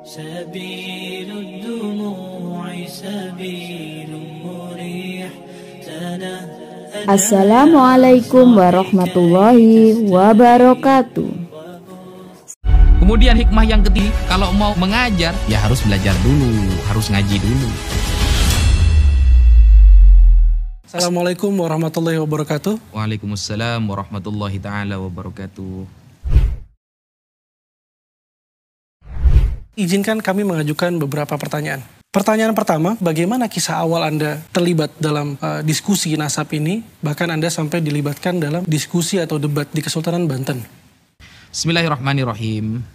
سبيل الدموع سبيل مريح. Assalamualaikum warahmatullahi wabarakatuh. Kemudian hikmah yang ketiga, kalau mau mengajar ya harus belajar dulu, harus ngaji dulu. Assalamualaikum warahmatullahi wabarakatuh. Waalaikumsalam warahmatullahi ta'ala wabarakatuh. Izinkan kami mengajukan beberapa pertanyaan. Pertanyaan pertama, bagaimana kisah awal Anda terlibat dalam diskusi nasab ini, bahkan Anda sampai dilibatkan dalam diskusi atau debat di Kesultanan Banten? Bismillahirrahmanirrahim.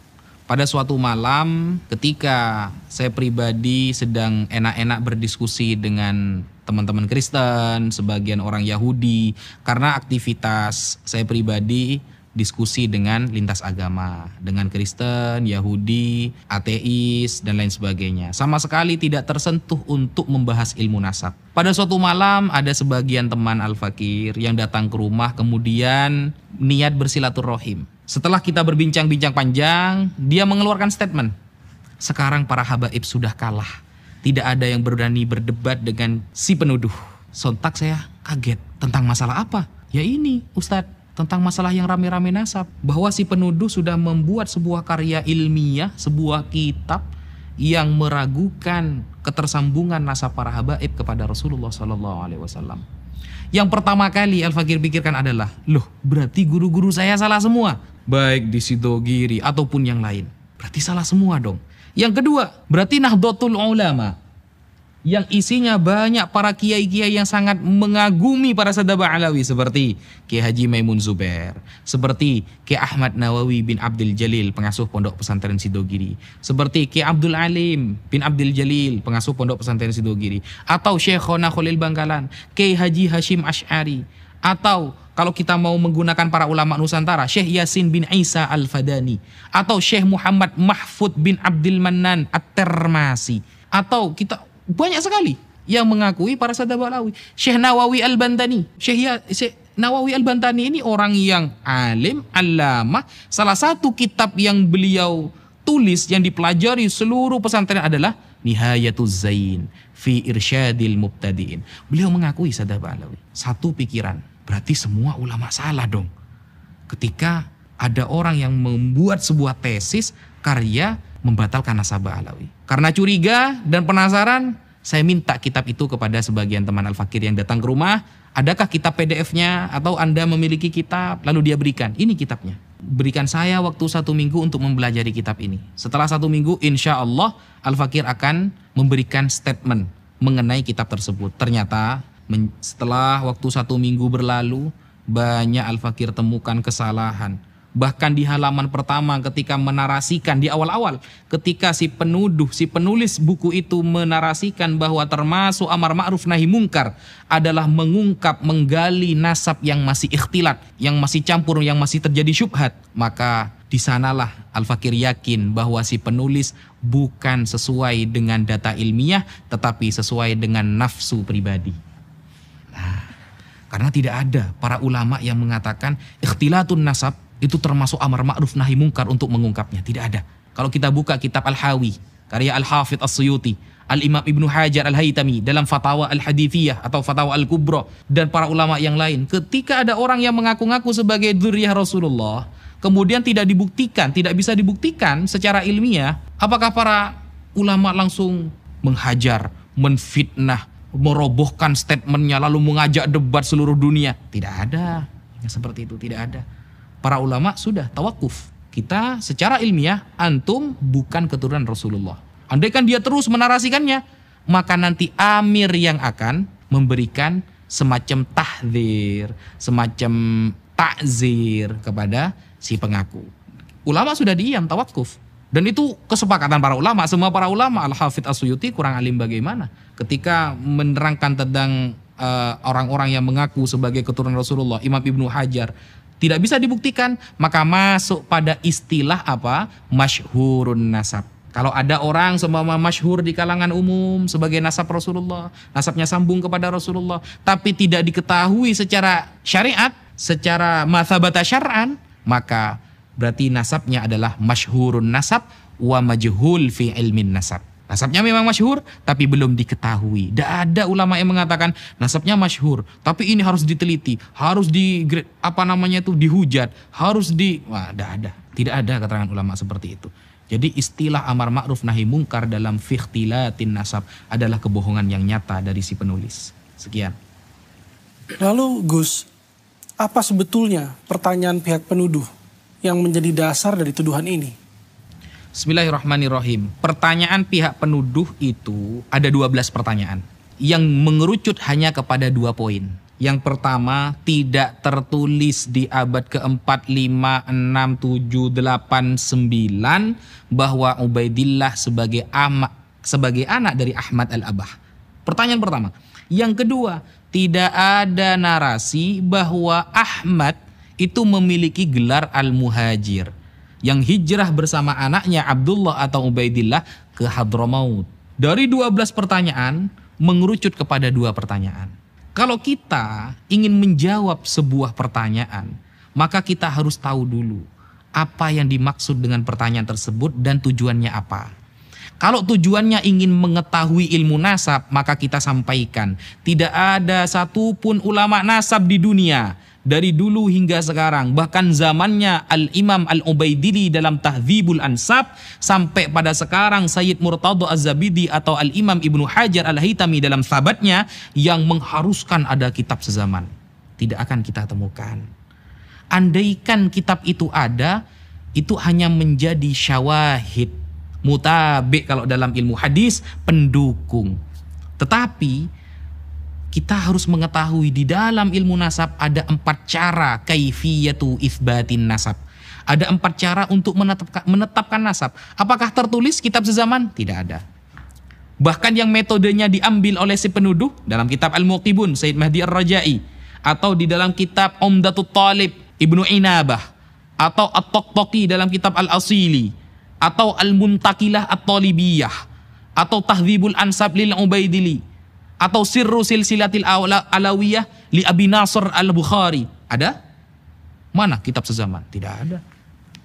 Pada suatu malam ketika saya pribadi sedang enak-enak berdiskusi dengan teman-teman Kristen, sebagian orang Yahudi, karena aktivitas saya pribadi diskusi dengan lintas agama, dengan Kristen, Yahudi, ateis, dan lain sebagainya. Sama sekali tidak tersentuh untuk membahas ilmu nasab. Pada suatu malam ada sebagian teman Al-Fakir yang datang ke rumah, kemudian niat bersilaturahim. Setelah kita berbincang-bincang panjang, dia mengeluarkan statement. Sekarang para habaib sudah kalah. Tidak ada yang berani berdebat dengan si penuduh. Sontak saya kaget. Tentang masalah apa? Ya ini, Ustadz. Tentang masalah yang rame-rame nasab. Bahwa si penuduh sudah membuat sebuah karya ilmiah, sebuah kitab yang meragukan ketersambungan nasab para habaib kepada Rasulullah SAW. Yang pertama kali Al-Fakir pikirkan adalah, loh berarti guru-guru saya salah semua. Baik di Sidogiri ataupun yang lain. Berarti salah semua dong. Yang kedua, berarti Nahdlatul Ulama. Yang isinya banyak para kiai-kiai yang sangat mengagumi para sadaba alawi, seperti Kiai Haji Maimun Zubair, seperti Kiai Ahmad Nawawi bin Abdul Jalil, pengasuh Pondok Pesantren Sidogiri, seperti Kiai Abdul Alim bin Abdul Jalil, pengasuh Pondok Pesantren Sidogiri, atau Syekhona Khalil Bangkalan, Kiai Haji Hashim Asy'ari, atau kalau kita mau menggunakan para ulama Nusantara, Syekh Yasin bin Isa Al-Fadani, atau Syekh Muhammad Mahfud bin Abdul Mannan At-Termasi, atau kita banyak sekali yang mengakui para sadaba alawi. Syekh Nawawi Al-Bantani. Syekh Nawawi Al-Bantani ini orang yang alim, allamah. Salah satu kitab yang beliau tulis yang dipelajari seluruh pesantren adalah Nihayatuz Zain fi Irsyadil Mubtadi'in. Beliau mengakui sadaba alawi. Satu pikiran, berarti semua ulama salah dong. Ketika ada orang yang membuat sebuah tesis, karya membatalkan nasabah alawi. Karena curiga dan penasaran, saya minta kitab itu kepada sebagian teman Al-Fakir yang datang ke rumah. Adakah kitab PDF-nya atau Anda memiliki kitab? Lalu dia berikan, ini kitabnya. Berikan saya waktu 1 minggu untuk mempelajari kitab ini. Setelah 1 minggu, insya Allah Al-Fakir akan memberikan statement mengenai kitab tersebut. Ternyata setelah waktu 1 minggu berlalu, banyak Al-Fakir temukan kesalahan. Bahkan di halaman pertama ketika menarasikan di awal-awal, ketika si penuduh, si penulis buku itu menarasikan bahwa termasuk amar ma'ruf nahi mungkar adalah mengungkap, menggali nasab yang masih ikhtilat, yang masih campur, yang masih terjadi syubhat, maka di sanalah Al-Fakir yakin bahwa si penulis bukan sesuai dengan data ilmiah, tetapi sesuai dengan nafsu pribadi. Nah, karena tidak ada para ulama yang mengatakan ikhtilatun nasab itu termasuk amar ma'ruf nahi mungkar untuk mengungkapnya. Tidak ada. Kalau kita buka kitab Al-Hawi, karya Al-Hafidh As-Suyuti, Al-Imam Ibnu Hajar Al-Haytami dalam Fatawa Al-Hadithiyah atau Fatawa Al-Kubra, dan para ulama yang lain, ketika ada orang yang mengaku-ngaku sebagai dzurriyyah Rasulullah, kemudian tidak dibuktikan, tidak bisa dibuktikan secara ilmiah, apakah para ulama langsung menghajar, menfitnah, merobohkan statementnya, lalu mengajak debat seluruh dunia? Tidak ada. Yang seperti itu tidak ada. Para ulama sudah tawakuf. Kita secara ilmiah, antum bukan keturunan Rasulullah. Andaikan dia terus menarasikannya, maka nanti amir yang akan memberikan semacam tahdzir, semacam takzir kepada si pengaku. Ulama sudah diam, tawakuf. Dan itu kesepakatan para ulama. Semua para ulama, Al-Hafidh As-Suyuti kurang alim bagaimana ketika menerangkan tentang orang-orang yang mengaku sebagai keturunan Rasulullah. Imam Ibnu Hajar tidak bisa dibuktikan, maka masuk pada istilah apa? Masyhurun nasab. Kalau ada orang seumpama masyhur di kalangan umum sebagai nasab Rasulullah, nasabnya sambung kepada Rasulullah, tapi tidak diketahui secara syariat, secara mathabata syar'an, maka berarti nasabnya adalah masyhurun nasab wa majhul fi ilmin nasab. Nasabnya memang masyhur tapi belum diketahui. Tidak ada ulama yang mengatakan nasabnya masyhur tapi ini harus diteliti, harus dihujat, tidak ada. Tidak ada keterangan ulama seperti itu. Jadi istilah amar ma'ruf nahi mungkar dalam fikhtilatin nasab adalah kebohongan yang nyata dari si penulis. Sekian. Lalu Gus, apa sebetulnya pertanyaan pihak penuduh yang menjadi dasar dari tuduhan ini? Bismillahirrahmanirrahim. Pertanyaan pihak penuduh itu ada 12 pertanyaan yang mengerucut hanya kepada 2 poin. Yang pertama, tidak tertulis di abad ke-4, 5, 6, 7, 8, 9 bahwa Ubaidillah sebagai anak dari Ahmad al-Abah. Pertanyaan pertama. Yang kedua, tidak ada narasi bahwa Ahmad itu memiliki gelar al-muhajir yang hijrah bersama anaknya Abdullah atau Ubaidillah ke Hadramaut. Dari 12 pertanyaan mengerucut kepada 2 pertanyaan. Kalau kita ingin menjawab sebuah pertanyaan, maka kita harus tahu dulu apa yang dimaksud dengan pertanyaan tersebut dan tujuannya apa. Kalau tujuannya ingin mengetahui ilmu nasab, maka kita sampaikan tidak ada satupun ulama nasab di dunia dari dulu hingga sekarang, bahkan zamannya Al-Imam Al-Ubaidili dalam Tahdzibul Ansab sampai pada sekarang Sayyid Murtadha Az-Zabidi atau Al-Imam Ibnu Hajar Al-Haytami dalam Thabatnya yang mengharuskan ada kitab sezaman. Tidak akan kita temukan. Andaikan kitab itu ada, itu hanya menjadi syawahid, mutabi' kalau dalam ilmu hadis, pendukung. Tetapi kita harus mengetahui di dalam ilmu nasab ada 4 cara kaifiyatu itsbatin nasab. Ada 4 cara untuk menetapkan nasab. Apakah tertulis kitab sezaman? Tidak ada. Bahkan yang metodenya diambil oleh si penuduh dalam kitab Al-Muqibun Sayyid Mahdi Ar-Rajai, atau di dalam kitab Umdatut Talib Ibnu Inabah, atau At-Taqtaqi dalam kitab Al-Asili, atau Al-Muntaqilah At-Talibiyah, atau Tahdzibul Ansab lil Ubaidili, atau Sirru Silsilatil Alawiyah li Abi Nasr Al-Bukhari. Ada? Mana kitab sezaman? Tidak ada.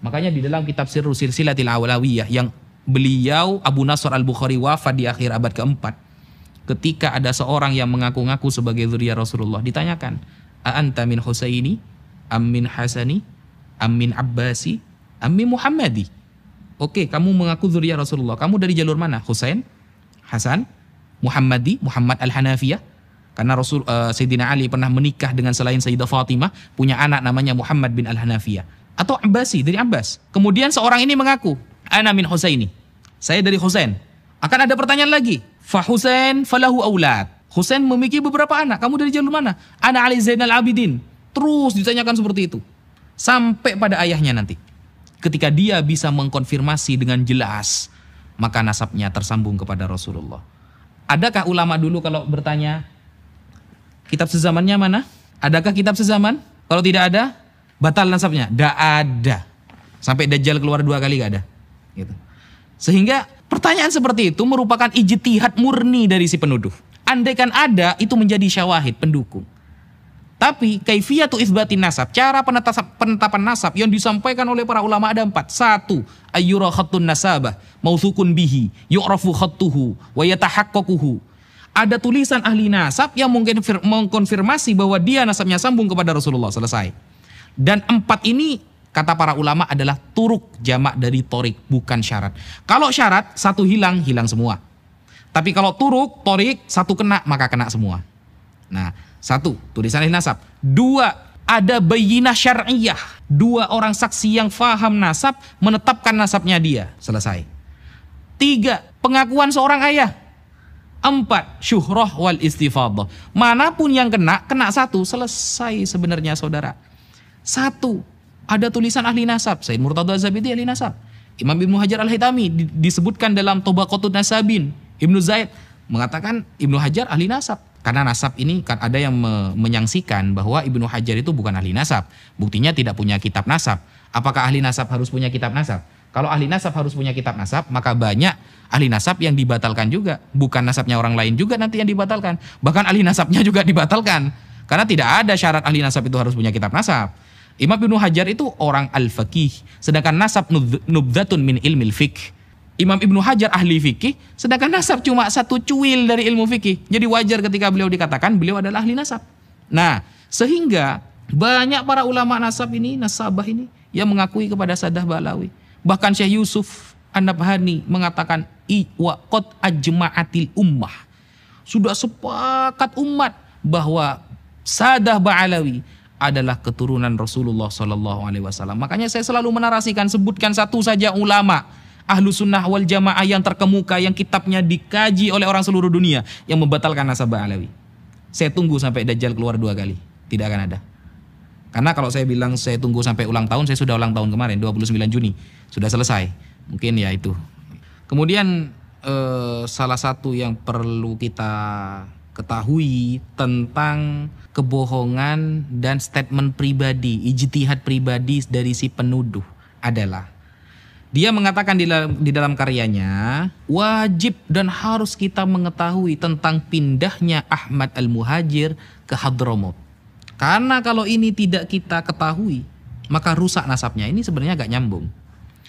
Makanya di dalam kitab Sirru Silsilatil Alawiyah yang beliau Abu Nasr Al-Bukhari wafat di akhir abad ke-4, ketika ada seorang yang mengaku-ngaku sebagai zuriyah Rasulullah, ditanyakan, "A anta min Husaini, am min Hasani, am min Abbasi, am min Muhammadi?" Oke, kamu mengaku zuriyah Rasulullah. Kamu dari jalur mana? Husain, Hasan, Muhammadi, Muhammad Al-Hanafiyah. Karena Sayyidina Ali pernah menikah dengan selain Sayyidah Fatimah, punya anak namanya Muhammad bin Al-Hanafiyah. Atau Abbasi, dari Abbas. Kemudian seorang ini mengaku, "Ana min Husaini." Saya dari Husain. Akan ada pertanyaan lagi. Fa Husain falahu aulad. Husain memiliki beberapa anak. Kamu dari jalur mana? Ana Ali Zainal Abidin. Terus ditanyakan seperti itu. Sampai pada ayahnya nanti. Ketika dia bisa mengkonfirmasi dengan jelas, maka nasabnya tersambung kepada Rasulullah. Adakah ulama dulu kalau bertanya, kitab sezamannya mana? Adakah kitab sezaman? Kalau tidak ada, batal nasabnya? Tidak ada. Sampai Dajjal keluar 2 kali gak ada. Gitu. Sehingga pertanyaan seperti itu merupakan ijtihad murni dari si penuduh. Andaikan ada, itu menjadi syawahid, pendukung. Tapi kaifiyatu itsbatin nasab, cara penetapan nasab yang disampaikan oleh para ulama ada 4. 1. Ayyura khattun nasabah mautsukun bihi yu'rafu khattuhu wa yatahaqqaquhu. Ada tulisan ahli nasab yang mungkin mengkonfirmasi bahwa dia nasabnya sambung kepada Rasulullah. Selesai. Dan 4 ini kata para ulama adalah turuk, jamak dari torik, bukan syarat. Kalau syarat 1 hilang, hilang semua. Tapi kalau turuk, torik, 1 kena, maka kena semua. Nah, 1, tulisan ahli nasab. 2, ada bayyinah syar'iyah. 2 orang saksi yang faham nasab menetapkan nasabnya dia. Selesai. 3, pengakuan seorang ayah. 4, syuhrah wal istifadah. Manapun yang kena 1. Selesai sebenarnya saudara. 1, ada tulisan ahli nasab. Sayyid Murtadha Az-Zabidi ahli nasab. Imam Ibnu Hajar Al-Haytami disebutkan dalam Tabaqatun Nasabin. Ibnu Zaid mengatakan Ibnu Hajar ahli nasab. Karena nasab ini kan ada yang menyangsikan bahwa Ibnu Hajar itu bukan ahli nasab. Buktinya tidak punya kitab nasab. Apakah ahli nasab harus punya kitab nasab? Kalau ahli nasab harus punya kitab nasab, maka banyak ahli nasab yang dibatalkan juga. Bukan nasabnya orang lain juga nanti yang dibatalkan. Bahkan ahli nasabnya juga dibatalkan. Karena tidak ada syarat ahli nasab itu harus punya kitab nasab. Imam Ibnu Hajar itu orang al-faqih. Sedangkan nasab nubdatun min ilmil fiqh. Imam Ibnu Hajar ahli fikih, sedangkan nasab cuma satu cuil dari ilmu fikih. Jadi wajar ketika beliau dikatakan beliau adalah ahli nasab. Nah, sehingga banyak para ulama nasab ini, nasabah ini yang mengakui kepada Sadah Ba'alawi. Bahkan Syekh Yusuf An-Nabhani mengatakan wa qad ajma'atil ummah. Sudah sepakat umat bahwa Sadah Ba'alawi adalah keturunan Rasulullah Sallallahu Alaihi Wasallam. Makanya saya selalu menarasikan, sebutkan satu saja ulama Ahlu Sunnah wal Jamaah yang terkemuka, yang kitabnya dikaji oleh orang seluruh dunia, yang membatalkan nasab Ba'alawi. Saya tunggu sampai Dajjal keluar 2 kali, tidak akan ada. Karena kalau saya bilang saya tunggu sampai ulang tahun, saya sudah ulang tahun kemarin 29 Juni, sudah selesai. Mungkin ya itu. Kemudian salah satu yang perlu kita ketahui tentang kebohongan dan statement pribadi, ijtihad pribadi dari si penuduh adalah dia mengatakan di dalam karyanya, wajib dan harus kita mengetahui tentang pindahnya Ahmad Al-Muhajir ke Hadramaut. Karena kalau ini tidak kita ketahui, maka rusak nasabnya. Ini sebenarnya agak nyambung.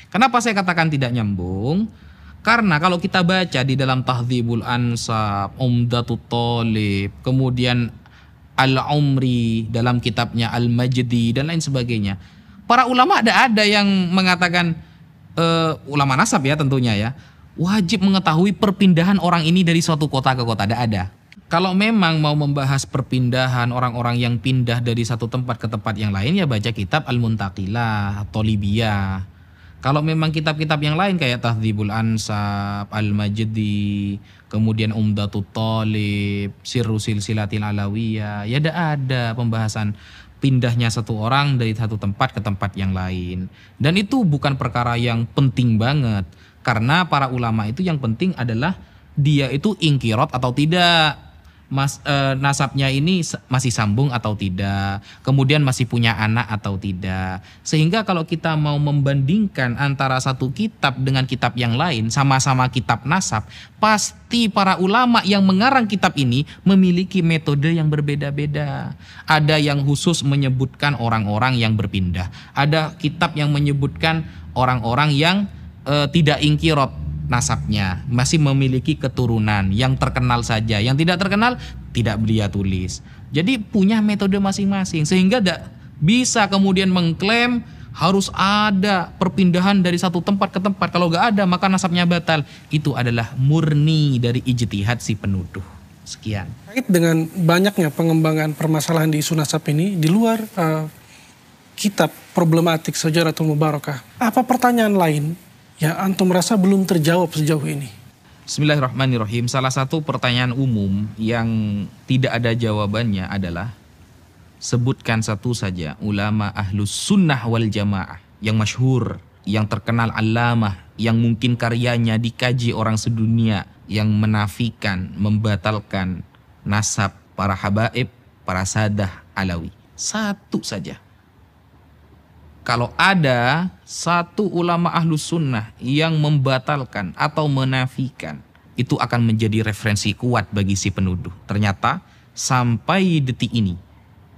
Kenapa saya katakan tidak nyambung? Karena kalau kita baca di dalam Tahdzibul Ansab, Umdatut Thalib, kemudian Al-Umri dalam kitabnya Al-Majdi dan lain sebagainya, para ulama ada yang mengatakan, ulama nasab ya tentunya ya, wajib mengetahui perpindahan orang ini dari suatu kota ke kota. Ada. Kalau memang mau membahas perpindahan orang-orang yang pindah dari satu tempat ke tempat yang lain, ya baca kitab Al-Muntaqilah, Thalibiyah. Kalau memang kitab-kitab yang lain kayak Tahdzibul Ansab, Al-Majdi, kemudian Umdatut Thalib, Sirru Silsilatil Alawiyah, ya ada pembahasan pindahnya satu orang dari satu tempat ke tempat yang lain. Dan itu bukan perkara yang penting banget, karena para ulama itu yang penting adalah dia itu ingkirot atau tidak, nasabnya ini masih sambung atau tidak, kemudian masih punya anak atau tidak. Sehingga kalau kita mau membandingkan antara satu kitab dengan kitab yang lain, sama-sama kitab nasab, pasti para ulama yang mengarang kitab ini memiliki metode yang berbeda-beda. Ada yang khusus menyebutkan orang-orang yang berpindah, ada kitab yang menyebutkan orang-orang yang tidak ingkirot nasabnya, masih memiliki keturunan, yang terkenal saja, yang tidak terkenal tidak beliau tulis. Jadi punya metode masing-masing, sehingga tidak bisa kemudian mengklaim harus ada perpindahan dari satu tempat ke tempat. Kalau nggak ada maka nasabnya batal. Itu adalah murni dari ijtihad si penuduh. Sekian. Terkait dengan banyaknya pengembangan permasalahan di isu nasab ini di luar kitab problematik Syajaratul Mubarakah, apa pertanyaan lain yang antum merasa belum terjawab sejauh ini? Bismillahirrahmanirrahim. Salah satu pertanyaan umum yang tidak ada jawabannya adalah, sebutkan satu saja ulama Ahlus Sunnah wal Jamaah yang masyhur, yang terkenal alamah, yang mungkin karyanya dikaji orang sedunia, yang menafikan, membatalkan nasab para habaib, para sadah alawi. Satu saja. Kalau ada satu ulama Ahlus Sunnah yang membatalkan atau menafikan, itu akan menjadi referensi kuat bagi si penuduh. Ternyata sampai detik ini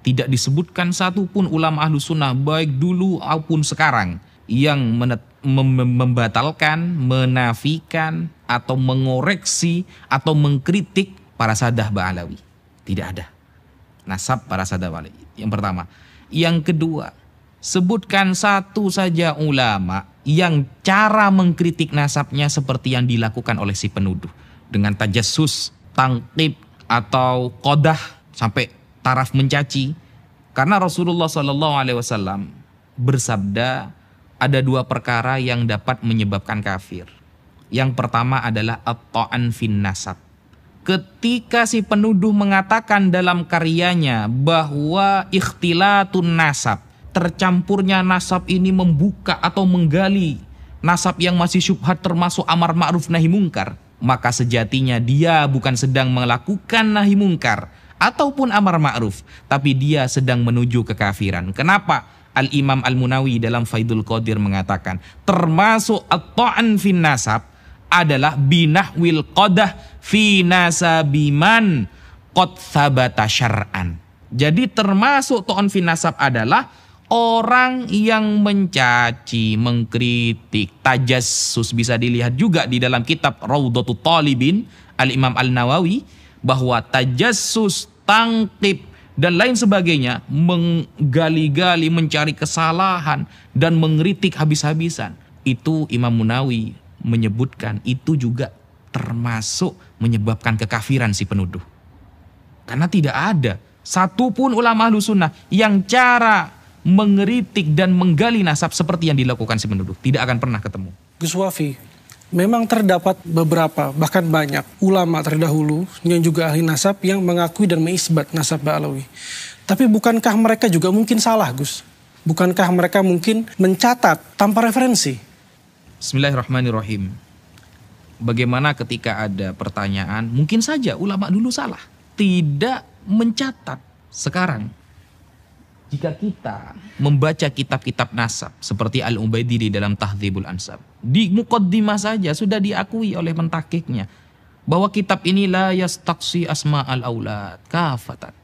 tidak disebutkan satupun ulama Ahlus Sunnah baik dulu maupun sekarang yang membatalkan, menafikan atau mengoreksi atau mengkritik para sadah Ba'alawi. Tidak ada. Nasab para sadah Ba'alawi. Yang pertama. Yang kedua, sebutkan satu saja ulama yang cara mengkritik nasabnya seperti yang dilakukan oleh si penuduh, dengan tajassus, tangkib atau qadah sampai taraf mencaci. Karena Rasulullah SAW bersabda, ada dua perkara yang dapat menyebabkan kafir. Yang pertama adalah at-ta'an fin nasab. Ketika si penuduh mengatakan dalam karyanya bahwa ikhtilatun nasab, tercampurnya nasab ini membuka atau menggali nasab yang masih syubhat termasuk amar ma'ruf nahi mungkar, maka sejatinya dia bukan sedang melakukan nahi mungkar ataupun amar ma'ruf, tapi dia sedang menuju kekafiran. Kenapa? Al-Imam Al-Munawi dalam Faidul Qadir mengatakan, termasuk at-ta'an fin nasab adalah binahwil qadah fi nasabiman qad thabata syar'an. Jadi termasuk ta'an fin nasab adalah Orang yang mencaci, mengkritik, tajassus, bisa dilihat juga di dalam kitab Raudhatul Talibin Al-Imam Al-Nawawi, bahwa tajassus, tangkib, dan lain sebagainya, menggali-gali, mencari kesalahan, dan mengkritik habis-habisan. Itu Imam Munawi menyebutkan itu juga termasuk menyebabkan kekafiran si penuduh. Karena tidak ada satupun ulama ahlu sunnah yang cara mengeritik dan menggali nasab seperti yang dilakukan si penuduh. Tidak akan pernah ketemu. Gus Wafi, memang terdapat beberapa, bahkan banyak ulama terdahulu yang juga ahli nasab yang mengakui dan mengisbat nasab Ba'alawi. Tapi bukankah mereka juga mungkin salah, Gus? Bukankah mereka mungkin mencatat tanpa referensi? Bismillahirrahmanirrahim. Bagaimana ketika ada pertanyaan, mungkin saja ulama dulu salah, tidak mencatat. Sekarang jika kita membaca kitab-kitab nasab seperti Al-Ubaidi di dalam Tahdzibul Ansab, di muqaddimah saja sudah diakui oleh mentakiknya bahwa kitab ini la yastaqsi asma'al aulad kafatan.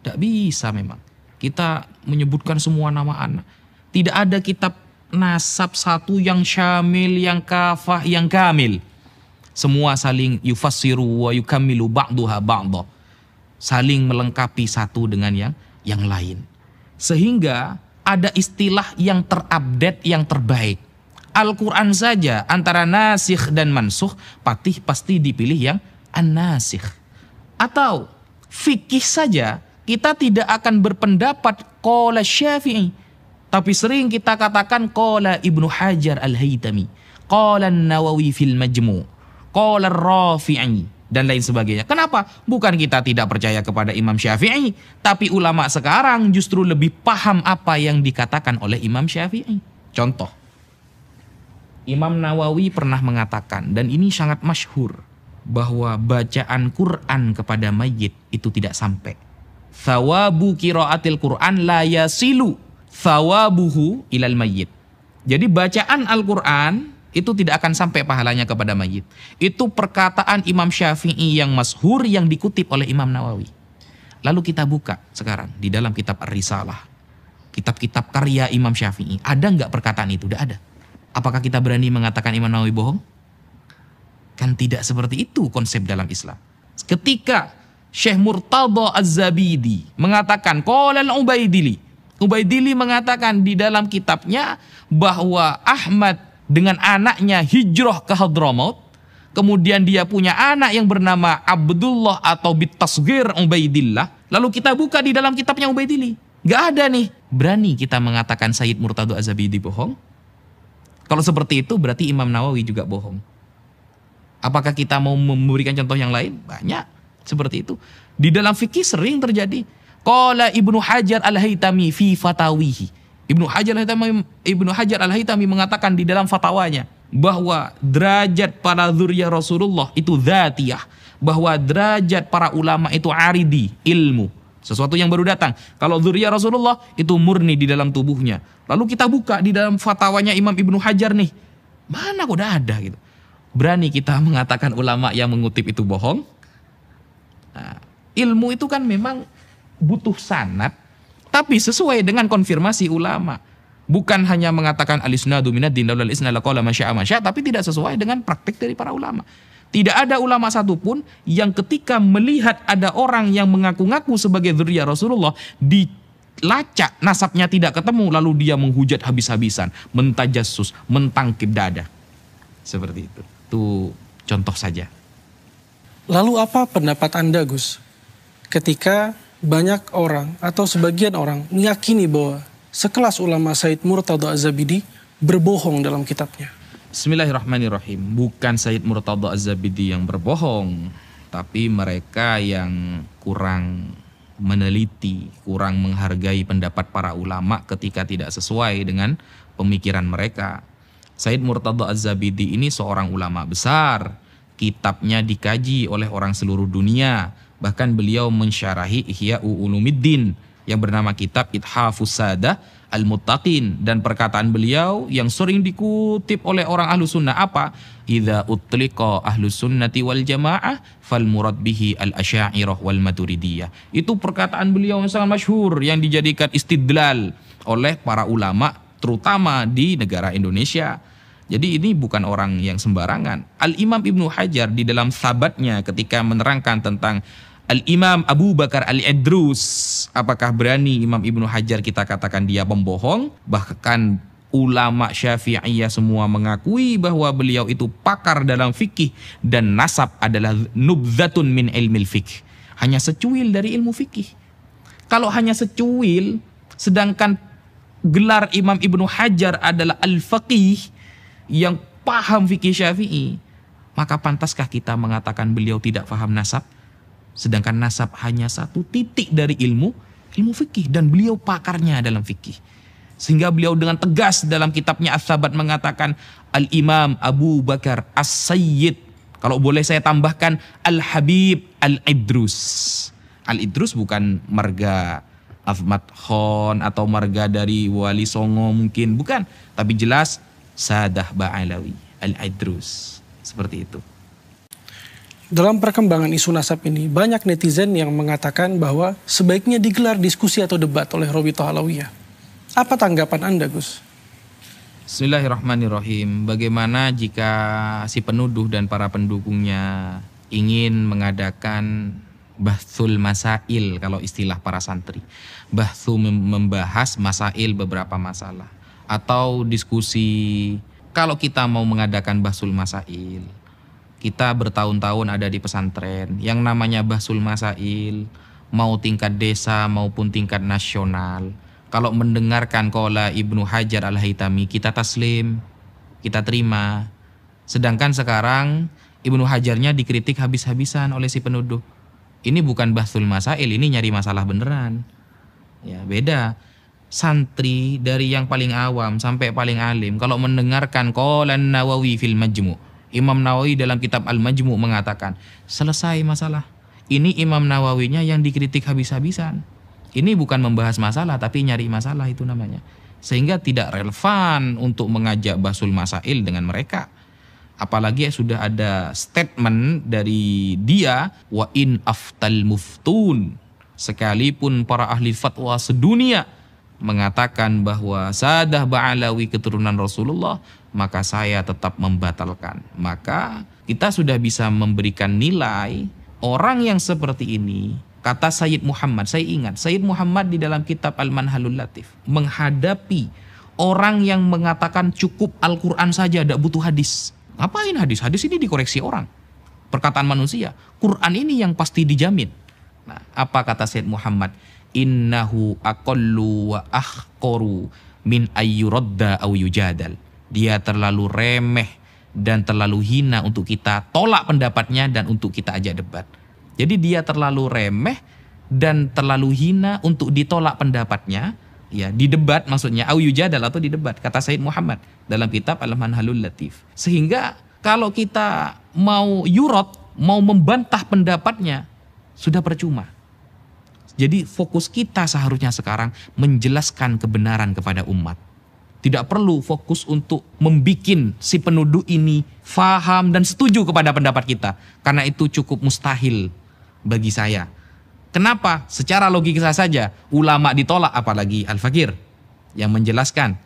Tidak bisa memang kita menyebutkan semua nama anak. Tidak ada kitab nasab satu yang syamil, yang kafah, yang kamil. Semua saling yufassiru wa yukammilu ba'duha ba'dah. Saling melengkapi satu dengan yang lain. Sehingga ada istilah yang terupdate, yang terbaik. Al-Quran saja antara nasikh dan mansukh pasti dipilih yang an-nasikh. Atau fikih saja kita tidak akan berpendapat qala Syafi'i, tapi sering kita katakan qala Ibnu Hajar Al-Haytami, qala An-Nawawi fil Majmu', qala Rafi'i, dan lain sebagainya. Kenapa? Bukan kita tidak percaya kepada Imam Syafi'i, tapi ulama sekarang justru lebih paham apa yang dikatakan oleh Imam Syafi'i. Contoh, Imam Nawawi pernah mengatakan, dan ini sangat masyhur, bahwa bacaan Quran kepada mayit itu tidak sampai. Thawabu qiraatil Quran la yasilu thawabuhu ilal mayyit. Jadi bacaan Al-Quran itu tidak akan sampai pahalanya kepada mayit. Itu perkataan Imam Syafi'i yang masyhur yang dikutip oleh Imam Nawawi. Lalu kita buka sekarang di dalam kitab Ar-Risalah, kitab-kitab karya Imam Syafi'i, ada nggak perkataan itu? Tidak ada. Apakah kita berani mengatakan Imam Nawawi bohong? Kan tidak seperti itu konsep dalam Islam. Ketika Syekh Murtadha Az-Zabidi mengatakan qala al-Ubaidili, Ubaidili mengatakan di dalam kitabnya bahwa Ahmad dengan anaknya hijrah ke Hadramaut, kemudian dia punya anak yang bernama Abdullah atau bitasghir Ubaidillah. Lalu kita buka di dalam kitabnya Ubaidili, gak ada nih. Berani kita mengatakan Sayyid Murtadha Az-Zabidi bohong? Kalau seperti itu berarti Imam Nawawi juga bohong. Apakah kita mau memberikan contoh yang lain? Banyak seperti itu. Di dalam fikih sering terjadi. Qala Ibnu Hajar Al-Haytami fi fatawihi. Ibnu Hajar Al-Haytami mengatakan di dalam fatwanya bahwa derajat para dzurriyyah Rasulullah itu dzatiyah, bahwa derajat para ulama itu aridi, ilmu, sesuatu yang baru datang. Kalau dzurriyyah Rasulullah itu murni di dalam tubuhnya. Lalu kita buka di dalam fatwanya Imam Ibnu Hajar nih, mana kok ada gitu. Berani kita mengatakan ulama yang mengutip itu bohong? Nah, ilmu itu kan memang butuh sanad, tapi sesuai dengan konfirmasi ulama. Bukan hanya mengatakan al-isnadu minad din laulal isnad laqala masya, tapi tidak sesuai dengan praktik dari para ulama. Tidak ada ulama satupun yang ketika melihat ada orang yang mengaku-ngaku sebagai dzurriyyah Rasulullah, dilacak nasabnya tidak ketemu, lalu dia menghujat habis-habisan, mentajassus, mentangkib dada. Seperti itu. Itu contoh saja. Lalu apa pendapat Anda, Gus, ketika banyak orang atau sebagian orang meyakini bahwa sekelas ulama Sayyid Murtadha Az-Zabidi berbohong dalam kitabnya? Bismillahirrahmanirrahim. Bukan Sayyid Murtadha Az-Zabidi yang berbohong, tapi mereka yang kurang meneliti, kurang menghargai pendapat para ulama ketika tidak sesuai dengan pemikiran mereka. Sayyid Murtadha Az-Zabidi ini seorang ulama besar. Kitabnya dikaji oleh orang seluruh dunia. Bahkan beliau mensyarahi Ihya Ulumuddin yang bernama kitab Ithafus Sadah Al-Muttaqin. Dan perkataan beliau yang sering dikutip oleh orang ahlu sunnah apa? Idza utliqa ahlu sunnati wal jamaah fal murad bihi al-asya'irah wal maturidiyah. Itu perkataan beliau yang sangat masyhur yang dijadikan istidlal oleh para ulama terutama di negara Indonesia. Jadi ini bukan orang yang sembarangan. Al-Imam Ibnu Hajar di dalam Sabatnya ketika menerangkan tentang Al-Imam Abu Bakar Al-Idrus, apakah berani Imam Ibnu Hajar kita katakan dia pembohong? Bahkan ulama Syafi'iyah semua mengakui bahwa beliau itu pakar dalam fikih dan nasab adalah nubzatun min ilmil fikih. Hanya secuil dari ilmu fikih. Kalau hanya secuil, sedangkan gelar Imam Ibnu Hajar adalah al-faqih yang paham fikih Syafi'i, maka pantaskah kita mengatakan beliau tidak paham nasab? Sedangkan nasab hanya satu titik dari ilmu fikih dan beliau pakarnya dalam fikih. Sehingga beliau dengan tegas dalam kitabnya As-Sabat mengatakan Al-Imam Abu Bakar As-Sayyid, kalau boleh saya tambahkan Al-Habib Al-Idrus. Al-Idrus bukan marga Ahmad Khan atau marga dari Wali Songo mungkin, bukan, tapi jelas Sadah Ba'alawi Al-Idrus, seperti itu. Dalam perkembangan isu nasab ini, banyak netizen yang mengatakan bahwa sebaiknya digelar diskusi atau debat oleh Robitoh Alawiyah. Apa tanggapan Anda, Gus? Bismillahirrahmanirrahim. Bagaimana jika si penuduh dan para pendukungnya ingin mengadakan bahsul masail, kalau istilah para santri. Bahsu membahas masail, beberapa masalah. Atau diskusi, kalau kita mau mengadakan bahsul masail, kita bertahun-tahun ada di pesantren, yang namanya bahsul masail, mau tingkat desa maupun tingkat nasional, kalau mendengarkan qala Ibnu Hajar Al-Haytami, kita taslim, kita terima. Sedangkan sekarang Ibnu Hajarnya dikritik habis-habisan oleh si penuduh. Ini bukan bahsul masail, ini nyari masalah beneran. Ya, beda. Santri dari yang paling awam sampai paling alim, kalau mendengarkan qala Nawawi fil Majmu', Imam Nawawi dalam kitab Al-Majmu' mengatakan, selesai masalah. Ini Imam Nawawinya yang dikritik habis-habisan. Ini bukan membahas masalah, tapi nyari masalah itu namanya. Sehingga tidak relevan untuk mengajak bahsul masail dengan mereka. Apalagi sudah ada statement dari dia, wa in aftal muftun, sekalipun para ahli fatwa sedunia mengatakan bahwa Sadah Ba'alawi keturunan Rasulullah, maka saya tetap membatalkan. Maka kita sudah bisa memberikan nilai orang yang seperti ini. Kata Sayyid Muhammad, saya ingat Sayyid Muhammad di dalam kitab Al-Manhalul Latif menghadapi orang yang mengatakan cukup Al-Quran saja, tidak butuh hadis. Ngapain hadis? Hadis ini dikoreksi orang, perkataan manusia. Quran ini yang pasti dijamin. Nah, apa kata Sayyid Muhammad? Innahu aqallu wa ahqaru min ayyuradda aw yujadal. Dia terlalu remeh dan terlalu hina untuk kita tolak pendapatnya dan untuk kita ajak debat. Jadi dia terlalu remeh dan terlalu hina untuk ditolak pendapatnya, ya, di debat maksudnya, au yujadal atau di debat, kata Sayyid Muhammad dalam kitab Al-Manhalul Latif. Sehingga kalau kita mau yurot, mau membantah pendapatnya, sudah percuma. Jadi fokus kita seharusnya sekarang menjelaskan kebenaran kepada umat. Tidak perlu fokus untuk membikin si penuduh ini faham dan setuju kepada pendapat kita. Karena itu cukup mustahil bagi saya. Kenapa? Secara logika saja, ulama ditolak, apalagi Al-Fakir yang menjelaskan.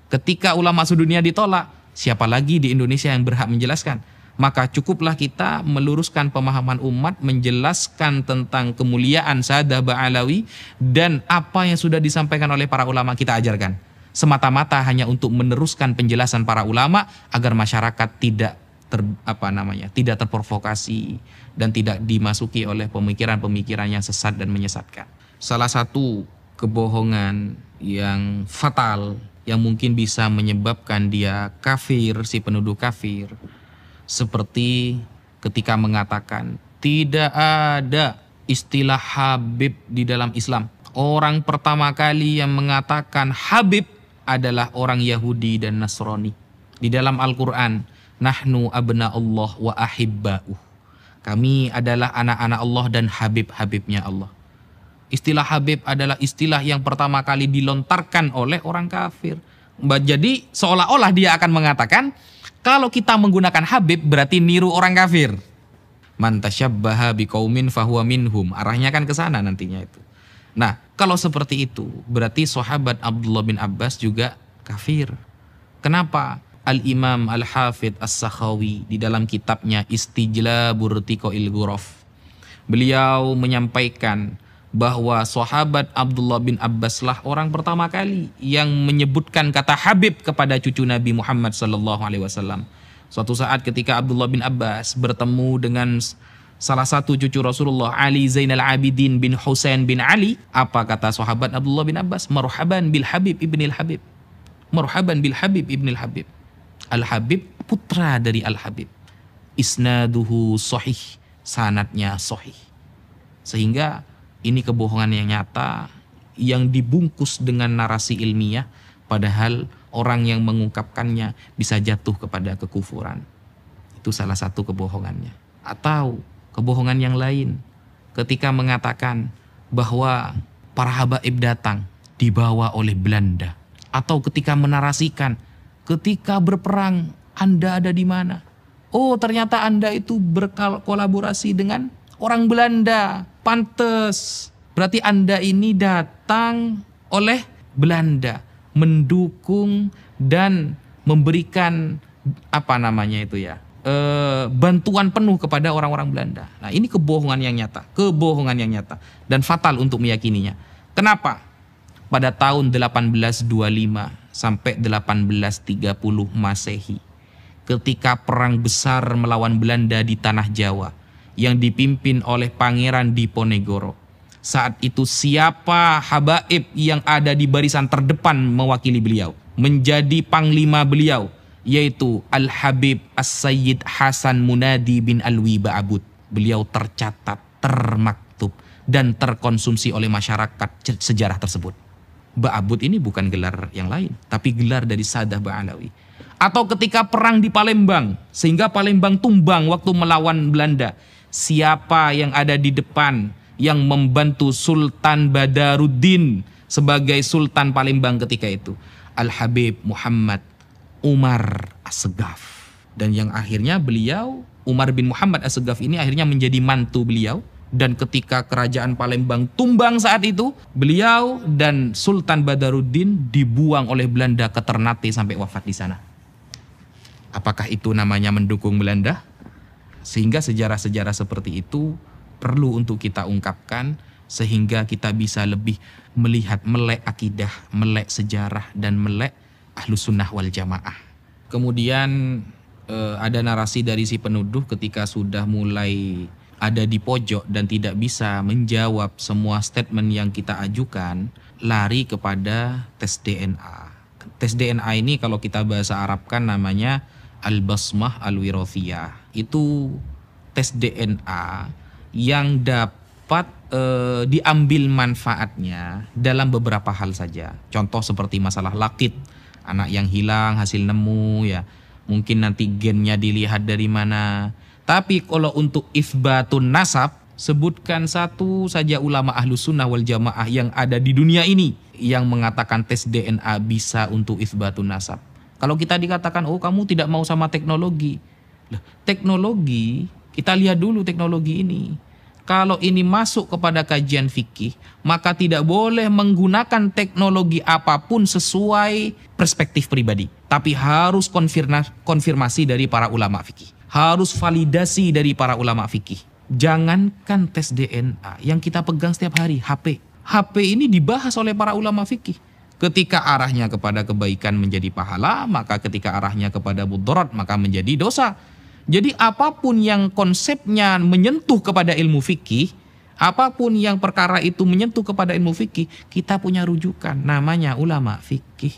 Ketika ulama sedunia ditolak, siapa lagi di Indonesia yang berhak menjelaskan? Maka cukuplah kita meluruskan pemahaman umat, menjelaskan tentang kemuliaan Sadah Ba'alawi dan apa yang sudah disampaikan oleh para ulama kita ajarkan. Semata-mata hanya untuk meneruskan penjelasan para ulama agar masyarakat tidak tidak terprovokasi dan tidak dimasuki oleh pemikiran-pemikiran yang sesat dan menyesatkan. Salah satu kebohongan yang fatal yang mungkin bisa menyebabkan dia kafir, si penuduh kafir, seperti ketika mengatakan tidak ada istilah Habib di dalam Islam. Orang pertama kali yang mengatakan Habib adalah orang Yahudi dan Nasrani. Di dalam Al-Quran, nahnu abna Allah wa ahibba'uh. Kami adalah anak-anak Allah dan habib-habibnya Allah. Istilah Habib adalah istilah yang pertama kali dilontarkan oleh orang kafir. Jadi seolah-olah dia akan mengatakan, kalau kita menggunakan Habib berarti niru orang kafir. Man tasyabbaha biqaumin fahuwa minhum. Arahnya kan ke sana nantinya itu. Nah, kalau seperti itu, berarti sahabat Abdullah bin Abbas juga kafir. Kenapa? Al-Imam Al-Hafidh As-Sakhawi di dalam kitabnya Istijlabur Tiqail Ghuraf, beliau menyampaikan bahwa sahabat Abdullah bin Abbas lah orang pertama kali yang menyebutkan kata Habib kepada cucu Nabi Muhammad SAW. Suatu saat ketika Abdullah bin Abbas bertemu dengan salah satu cucu Rasulullah, Ali Zainal Abidin bin Husain bin Ali, apa kata sahabat Abdullah bin Abbas? Marhaban bil Habib ibnil Habib. Marhaban bil Habib ibnil Habib. Al-Habib putra dari Al-Habib. Isnaduhu sahih, sanadnya sahih. Sehingga ini kebohongan yang nyata yang dibungkus dengan narasi ilmiah, padahal orang yang mengungkapkannya bisa jatuh kepada kekufuran. Itu salah satu kebohongannya. Atau kebohongan yang lain ketika mengatakan bahwa para habaib datang dibawa oleh Belanda, atau ketika menarasikan ketika berperang Anda ada di mana? Oh, ternyata Anda itu berkolaborasi dengan orang Belanda. Pantes. Berarti Anda ini datang oleh Belanda, mendukung dan memberikan bantuan penuh kepada orang-orang Belanda. Nah, ini kebohongan yang nyata dan fatal untuk meyakininya. Kenapa? Pada tahun 1825 sampai 1830 Masehi, ketika perang besar melawan Belanda di tanah Jawa yang dipimpin oleh Pangeran Diponegoro, saat itu siapa habaib yang ada di barisan terdepan mewakili beliau, menjadi panglima beliau, yaitu Al-Habib As-Sayyid Hasan Munadi bin Alwi Ba'abud. Beliau tercatat, termaktub, dan terkonsumsi oleh masyarakat sejarah tersebut. Ba'abud ini bukan gelar yang lain, tapi gelar dari Sadah Ba'alawi. Atau ketika perang di Palembang, sehingga Palembang tumbang waktu melawan Belanda, siapa yang ada di depan yang membantu Sultan Badaruddin sebagai Sultan Palembang ketika itu? Al-Habib Muhammad Umar As-Segaf. Dan yang akhirnya beliau, Umar bin Muhammad As-Segaf ini akhirnya menjadi mantu beliau. Dan ketika kerajaan Palembang tumbang saat itu, beliau dan Sultan Badaruddin dibuang oleh Belanda ke Ternate sampai wafat di sana. Apakah itu namanya mendukung Belanda? Sehingga sejarah-sejarah seperti itu perlu untuk kita ungkapkan, sehingga kita bisa lebih melihat, melek akidah, melek sejarah, dan melek Ahlus Sunnah wal Jamaah. Kemudian ada narasi dari si penuduh ketika sudah mulai ada di pojok dan tidak bisa menjawab semua statement yang kita ajukan, lari kepada tes DNA. Tes DNA ini kalau kita bahasa Arabkan namanya Al-Basmah Al-Wirathiyah. Itu tes DNA yang dapat diambil manfaatnya dalam beberapa hal saja. Contoh seperti masalah lakit, anak yang hilang hasil nemu ya, mungkin nanti gennya dilihat dari mana. Tapi kalau untuk itsbatun nasab, sebutkan satu saja ulama Ahlus Sunnah wal Jamaah yang ada di dunia ini yang mengatakan tes DNA bisa untuk itsbatun nasab. Kalau kita dikatakan, oh kamu tidak mau sama teknologi. Teknologi, kita lihat dulu teknologi ini. Kalau ini masuk kepada kajian fikih, maka tidak boleh menggunakan teknologi apapun sesuai perspektif pribadi. Tapi harus konfirmasi dari para ulama fikih. Harus validasi dari para ulama fikih. Jangankan tes DNA yang kita pegang setiap hari, HP. HP ini dibahas oleh para ulama fikih. Ketika arahnya kepada kebaikan menjadi pahala, maka ketika arahnya kepada mudarat maka menjadi dosa. Jadi apapun yang konsepnya menyentuh kepada ilmu fikih, apapun yang perkara itu menyentuh kepada ilmu fikih, kita punya rujukan, namanya ulama fikih.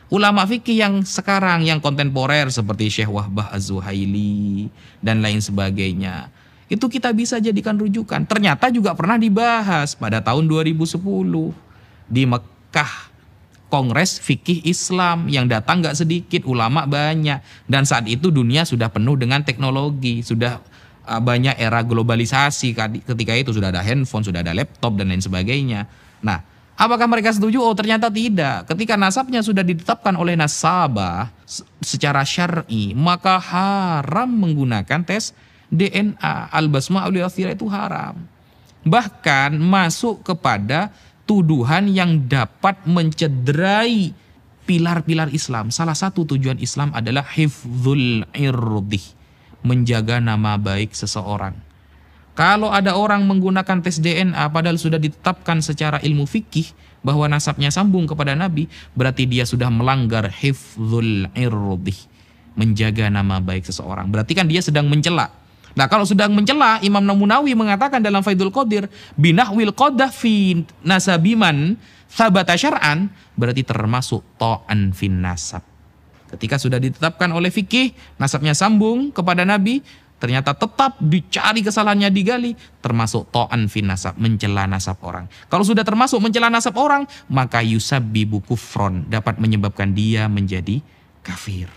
Ulama fikih yang sekarang, yang kontemporer seperti Syekh Wahbah Az-Zuhaili dan lain sebagainya, itu kita bisa jadikan rujukan. Ternyata juga pernah dibahas pada tahun 2010 di Mekah. Kongres Fikih Islam yang datang gak sedikit, ulama banyak. Dan saat itu dunia sudah penuh dengan teknologi, sudah banyak era globalisasi. Ketika itu sudah ada handphone, sudah ada laptop dan lain sebagainya. Nah, apakah mereka setuju? Oh ternyata tidak. Ketika nasabnya sudah ditetapkan oleh nasabah secara syar'i, maka haram menggunakan tes DNA. Al-Basmah Al-Wirathiyah itu haram. Bahkan masuk kepada tuduhan yang dapat mencederai pilar-pilar Islam. Salah satu tujuan Islam adalah hifdzul irdi, menjaga nama baik seseorang. Kalau ada orang menggunakan tes DNA padahal sudah ditetapkan secara ilmu fikih bahwa nasabnya sambung kepada Nabi, berarti dia sudah melanggar hifdzul irdi, menjaga nama baik seseorang. Berarti kan dia sedang mencela. Nah, kalau sedang mencela, Imam Nawawi mengatakan dalam Faidul Qadir, binahwil qadah fi nasabiman thabata syar'an, berarti termasuk ta'an fin nasab. Ketika sudah ditetapkan oleh fikih, nasabnya sambung kepada Nabi, ternyata tetap dicari kesalahannya, digali, termasuk ta'an fin nasab, mencela nasab orang. Kalau sudah termasuk mencela nasab orang, maka yusabbibu kufron, dapat menyebabkan dia menjadi kafir.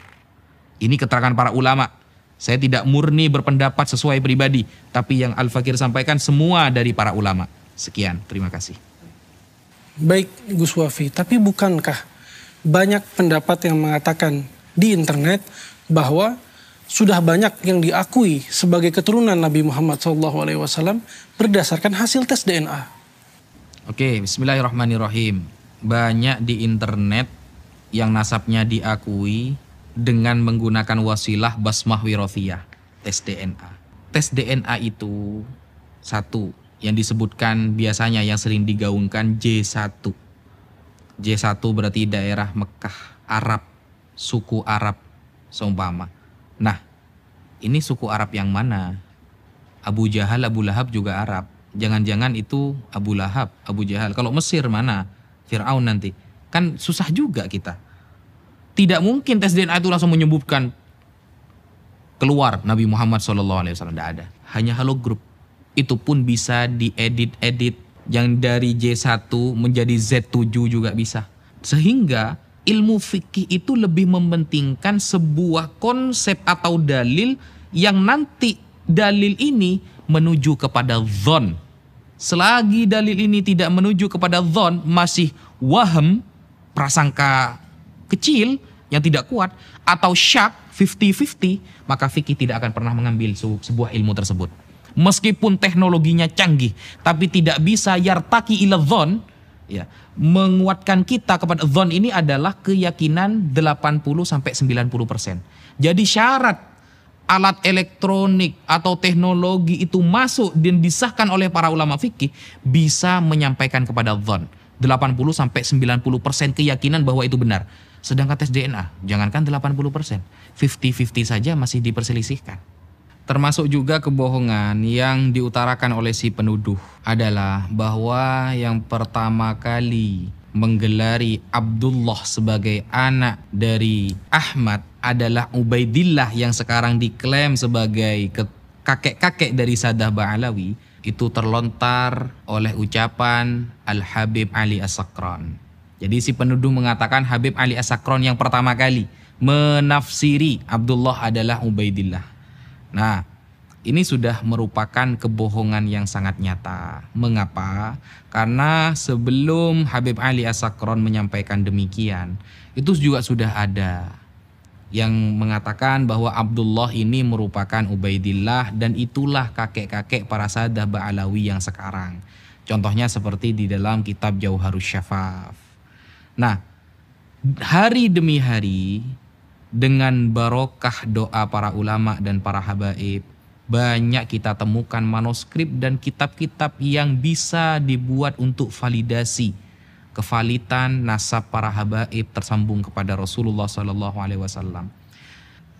Ini keterangan para ulama. Saya tidak murni berpendapat sesuai pribadi, tapi yang Al-Fakir sampaikan semua dari para ulama. Sekian, terima kasih. Baik Gus Wafi, tapi bukankah banyak pendapat yang mengatakan di internet bahwa sudah banyak yang diakui sebagai keturunan Nabi Muhammad SAW berdasarkan hasil tes DNA? Oke, bismillahirrahmanirrahim. Banyak di internet yang nasabnya diakui dengan menggunakan wasilah basmah wirofiyah, tes DNA. Tes DNA itu satu yang disebutkan biasanya yang sering digaungkan J1. J1 berarti daerah Mekah, Arab, suku Arab seumpama. Nah, ini suku Arab yang mana? Abu Jahal, Abu Lahab juga Arab. Jangan-jangan itu Abu Lahab, Abu Jahal. Kalau Mesir mana? Fir'aun nanti. Kan susah juga kita. Tidak mungkin tes DNA itu langsung menyebutkan keluar Nabi Muhammad SAW. Tidak ada. Hanya halogrup. Itu pun bisa diedit-edit. Yang dari J1 menjadi Z7 juga bisa. Sehingga ilmu fikih itu lebih mementingkan sebuah konsep atau dalil yang nanti dalil ini menuju kepada dhon. Selagi dalil ini tidak menuju kepada dhon, masih waham, prasangka kecil yang tidak kuat, atau syak 50-50, maka fikih tidak akan pernah mengambil sebuah ilmu tersebut. Meskipun teknologinya canggih, tapi tidak bisa yartaki ila dhon, ya, menguatkan kita kepada dhon ini adalah keyakinan 80-90%. Jadi syarat alat elektronik atau teknologi itu masuk dan disahkan oleh para ulama fikih bisa menyampaikan kepada dhon. 80-90% keyakinan bahwa itu benar. Sedangkan tes DNA, jangankan 80%, 50-50 saja masih diperselisihkan. Termasuk juga kebohongan yang diutarakan oleh si penuduh adalah bahwa yang pertama kali menggelari Abdullah sebagai anak dari Ahmad adalah Ubaidillah yang sekarang diklaim sebagai kakek-kakek dari Sadah Ba'alawi. Itu terlontar oleh ucapan Al-Habib Ali As-Sakran. Jadi si penuduh mengatakan Habib Ali As-Sakran yang pertama kali menafsiri Abdullah adalah Ubaidillah. Nah, ini sudah merupakan kebohongan yang sangat nyata. Mengapa? Karena sebelum Habib Ali As-Sakran menyampaikan demikian, itu juga sudah ada yang mengatakan bahwa Abdullah ini merupakan Ubaidillah dan itulah kakek-kakek para Sadah Ba'alawi yang sekarang. Contohnya seperti di dalam kitab Jauharus Syafaf. Nah, hari demi hari dengan barokah doa para ulama dan para habaib, banyak kita temukan manuskrip dan kitab-kitab yang bisa dibuat untuk validasi kevalitan nasab para habaib tersambung kepada Rasulullah SAW.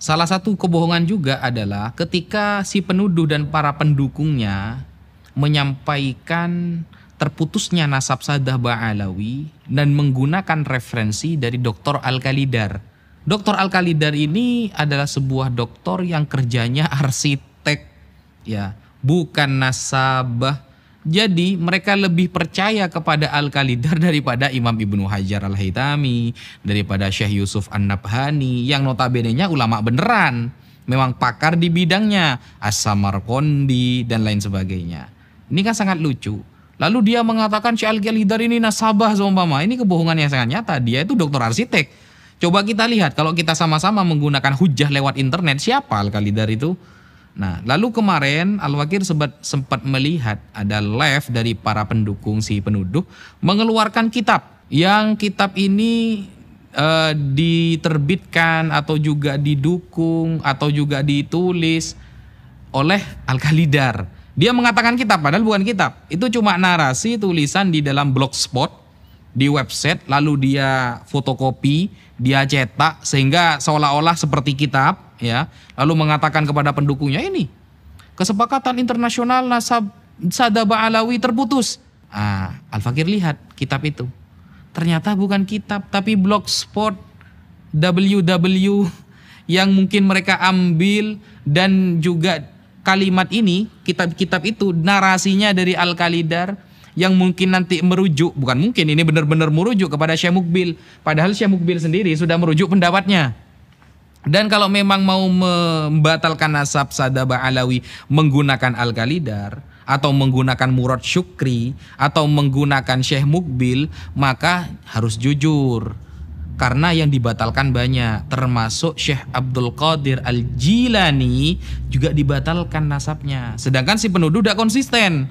Salah satu kebohongan juga adalah ketika si penuduh dan para pendukungnya menyampaikan terputusnya nasab Sadah Ba'alawi dan menggunakan referensi dari Dr. Al-Khalidar. Dr. Al-Khalidar ini adalah sebuah doktor yang kerjanya arsitek, ya, bukan nasabah. Jadi mereka lebih percaya kepada Al-Khalidar daripada Imam Ibnu Hajar Al-Haytami, daripada Syekh Yusuf An-Nabhani yang notabene-nya ulama beneran, memang pakar di bidangnya, As-Samarqandi dan lain sebagainya. Ini kan sangat lucu. Lalu dia mengatakan Syekh Al-Khalidar ini nasabah seumpama. Ini kebohongan yang sangat nyata. Dia itu dokter arsitek. Coba kita lihat kalau kita sama-sama menggunakan hujjah lewat internet, siapa Al-Khalidar itu? Nah, lalu kemarin Al-Fakir sempat melihat ada live dari para pendukung si penuduh mengeluarkan kitab. Yang kitab ini diterbitkan atau juga didukung atau juga ditulis oleh Al-Khalidar. Dia mengatakan kitab, padahal bukan kitab. Itu cuma narasi tulisan di dalam blogspot, di website, lalu dia fotokopi, dia cetak sehingga seolah-olah seperti kitab, ya. Lalu mengatakan kepada pendukungnya, ini kesepakatan internasional Sadaba Alawi terputus. Al-Fakir lihat kitab itu. Ternyata bukan kitab, tapi blogspot www yang mungkin mereka ambil, dan juga kalimat ini, kitab-kitab itu narasinya dari Al-Khalidar yang mungkin nanti merujuk, bukan mungkin, ini benar-benar merujuk kepada Syekh Mukbil. Padahal Syekh Mukbil sendiri sudah merujuk pendapatnya. Dan kalau memang mau membatalkan nasab Sadaba Alawi menggunakan Al-Khalidar atau menggunakan Murad Syukri atau menggunakan Syekh Mukbil, maka harus jujur. Karena yang dibatalkan banyak, termasuk Syekh Abdul Qadir Al-Jilani juga dibatalkan nasabnya. Sedangkan si penuduh tidak konsisten,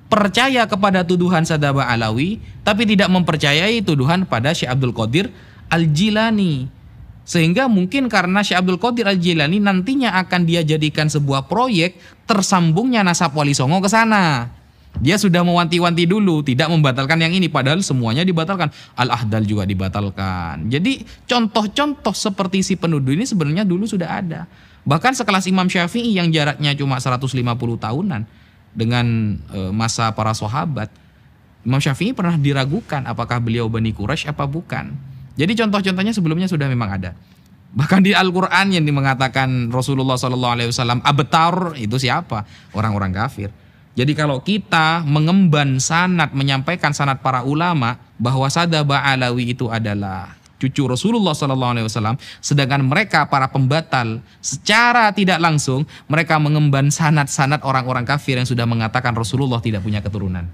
percaya kepada tuduhan Sadaba Alawi tapi tidak mempercayai tuduhan pada Syekh Abdul Qadir Al-Jilani. Sehingga mungkin karena Syekh Abdul Qadir Al-Jilani nantinya akan dia jadikan sebuah proyek tersambungnya nasab Wali Songo ke sana. Dia sudah mewanti-wanti dulu tidak membatalkan yang ini, padahal semuanya dibatalkan. Al-Ahdal juga dibatalkan. Jadi contoh-contoh seperti si penuduh ini sebenarnya dulu sudah ada. Bahkan sekelas Imam Syafi'i yang jaraknya cuma 150 tahunan dengan masa para sahabat. Imam Syafi'i pernah diragukan apakah beliau Bani Quraisy apa bukan. Jadi contoh-contohnya sebelumnya sudah memang ada. Bahkan di Al-Quran yang mengatakan Rasulullah SAW abtar, itu siapa? Orang-orang kafir. Jadi kalau kita mengemban sanad, menyampaikan sanad para ulama bahwa Sadaba Alawi itu adalah cucu Rasulullah SAW, sedangkan mereka para pembatal secara tidak langsung mereka mengemban sanad-sanad orang-orang kafir yang sudah mengatakan Rasulullah tidak punya keturunan.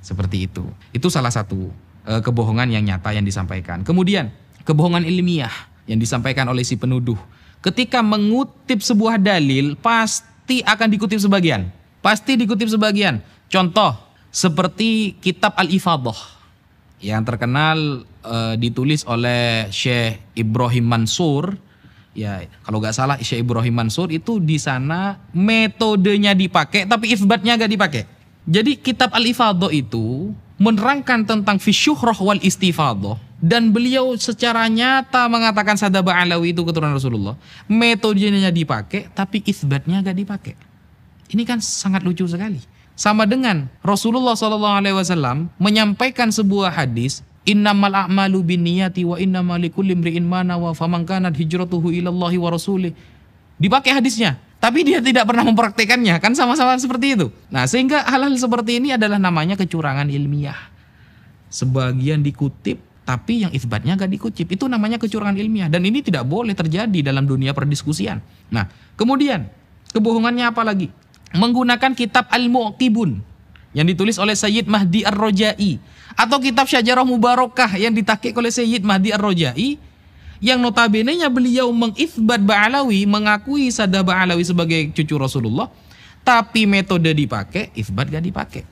Seperti itu. Itu salah satu kebohongan yang nyata yang disampaikan. Kemudian kebohongan ilmiah yang disampaikan oleh si penuduh. Ketika mengutip sebuah dalil pasti akan dikutip sebagian. Pasti dikutip sebagian. Contoh seperti kitab Al-Ifadah yang terkenal ditulis oleh Syekh Ibrahim Mansur. Ya, kalau nggak salah Syekh Ibrahim Mansur itu di sana metodenya dipakai tapi isbatnya nggak dipakai. Jadi kitab Al-Ifadah itu menerangkan tentang fisyuhrah wal istifadah, dan beliau secara nyata mengatakan Sadaba Alawi itu keturunan Rasulullah. Metodenya dipakai tapi isbatnya nggak dipakai. Ini kan sangat lucu sekali. Sama dengan Rasulullah SAW menyampaikan sebuah hadis, innamal a'malu binniyati wa innamal likulli imri'in ma nawa faman kanat hijratuhu ilallahi wa rasulih. Dipakai hadisnya, tapi dia tidak pernah mempraktekannya, kan sama-sama seperti itu. Nah, sehingga hal-hal seperti ini adalah namanya kecurangan ilmiah. Sebagian dikutip tapi yang isbatnya gak dikutip, itu namanya kecurangan ilmiah, dan ini tidak boleh terjadi dalam dunia perdiskusian. Nah, kemudian kebohongannya apa lagi? Menggunakan kitab Al-Mu'qibun yang ditulis oleh Sayyid Mahdi Ar-Rojai atau kitab Syajarah Mubarakah yang ditahqiq oleh Sayyid Mahdi Ar-Rojai, yang notabene-nya beliau mengisbat Ba'alawi, mengakui Sadaba Alawi sebagai cucu Rasulullah, tapi metode dipakai, isbat gak dipakai.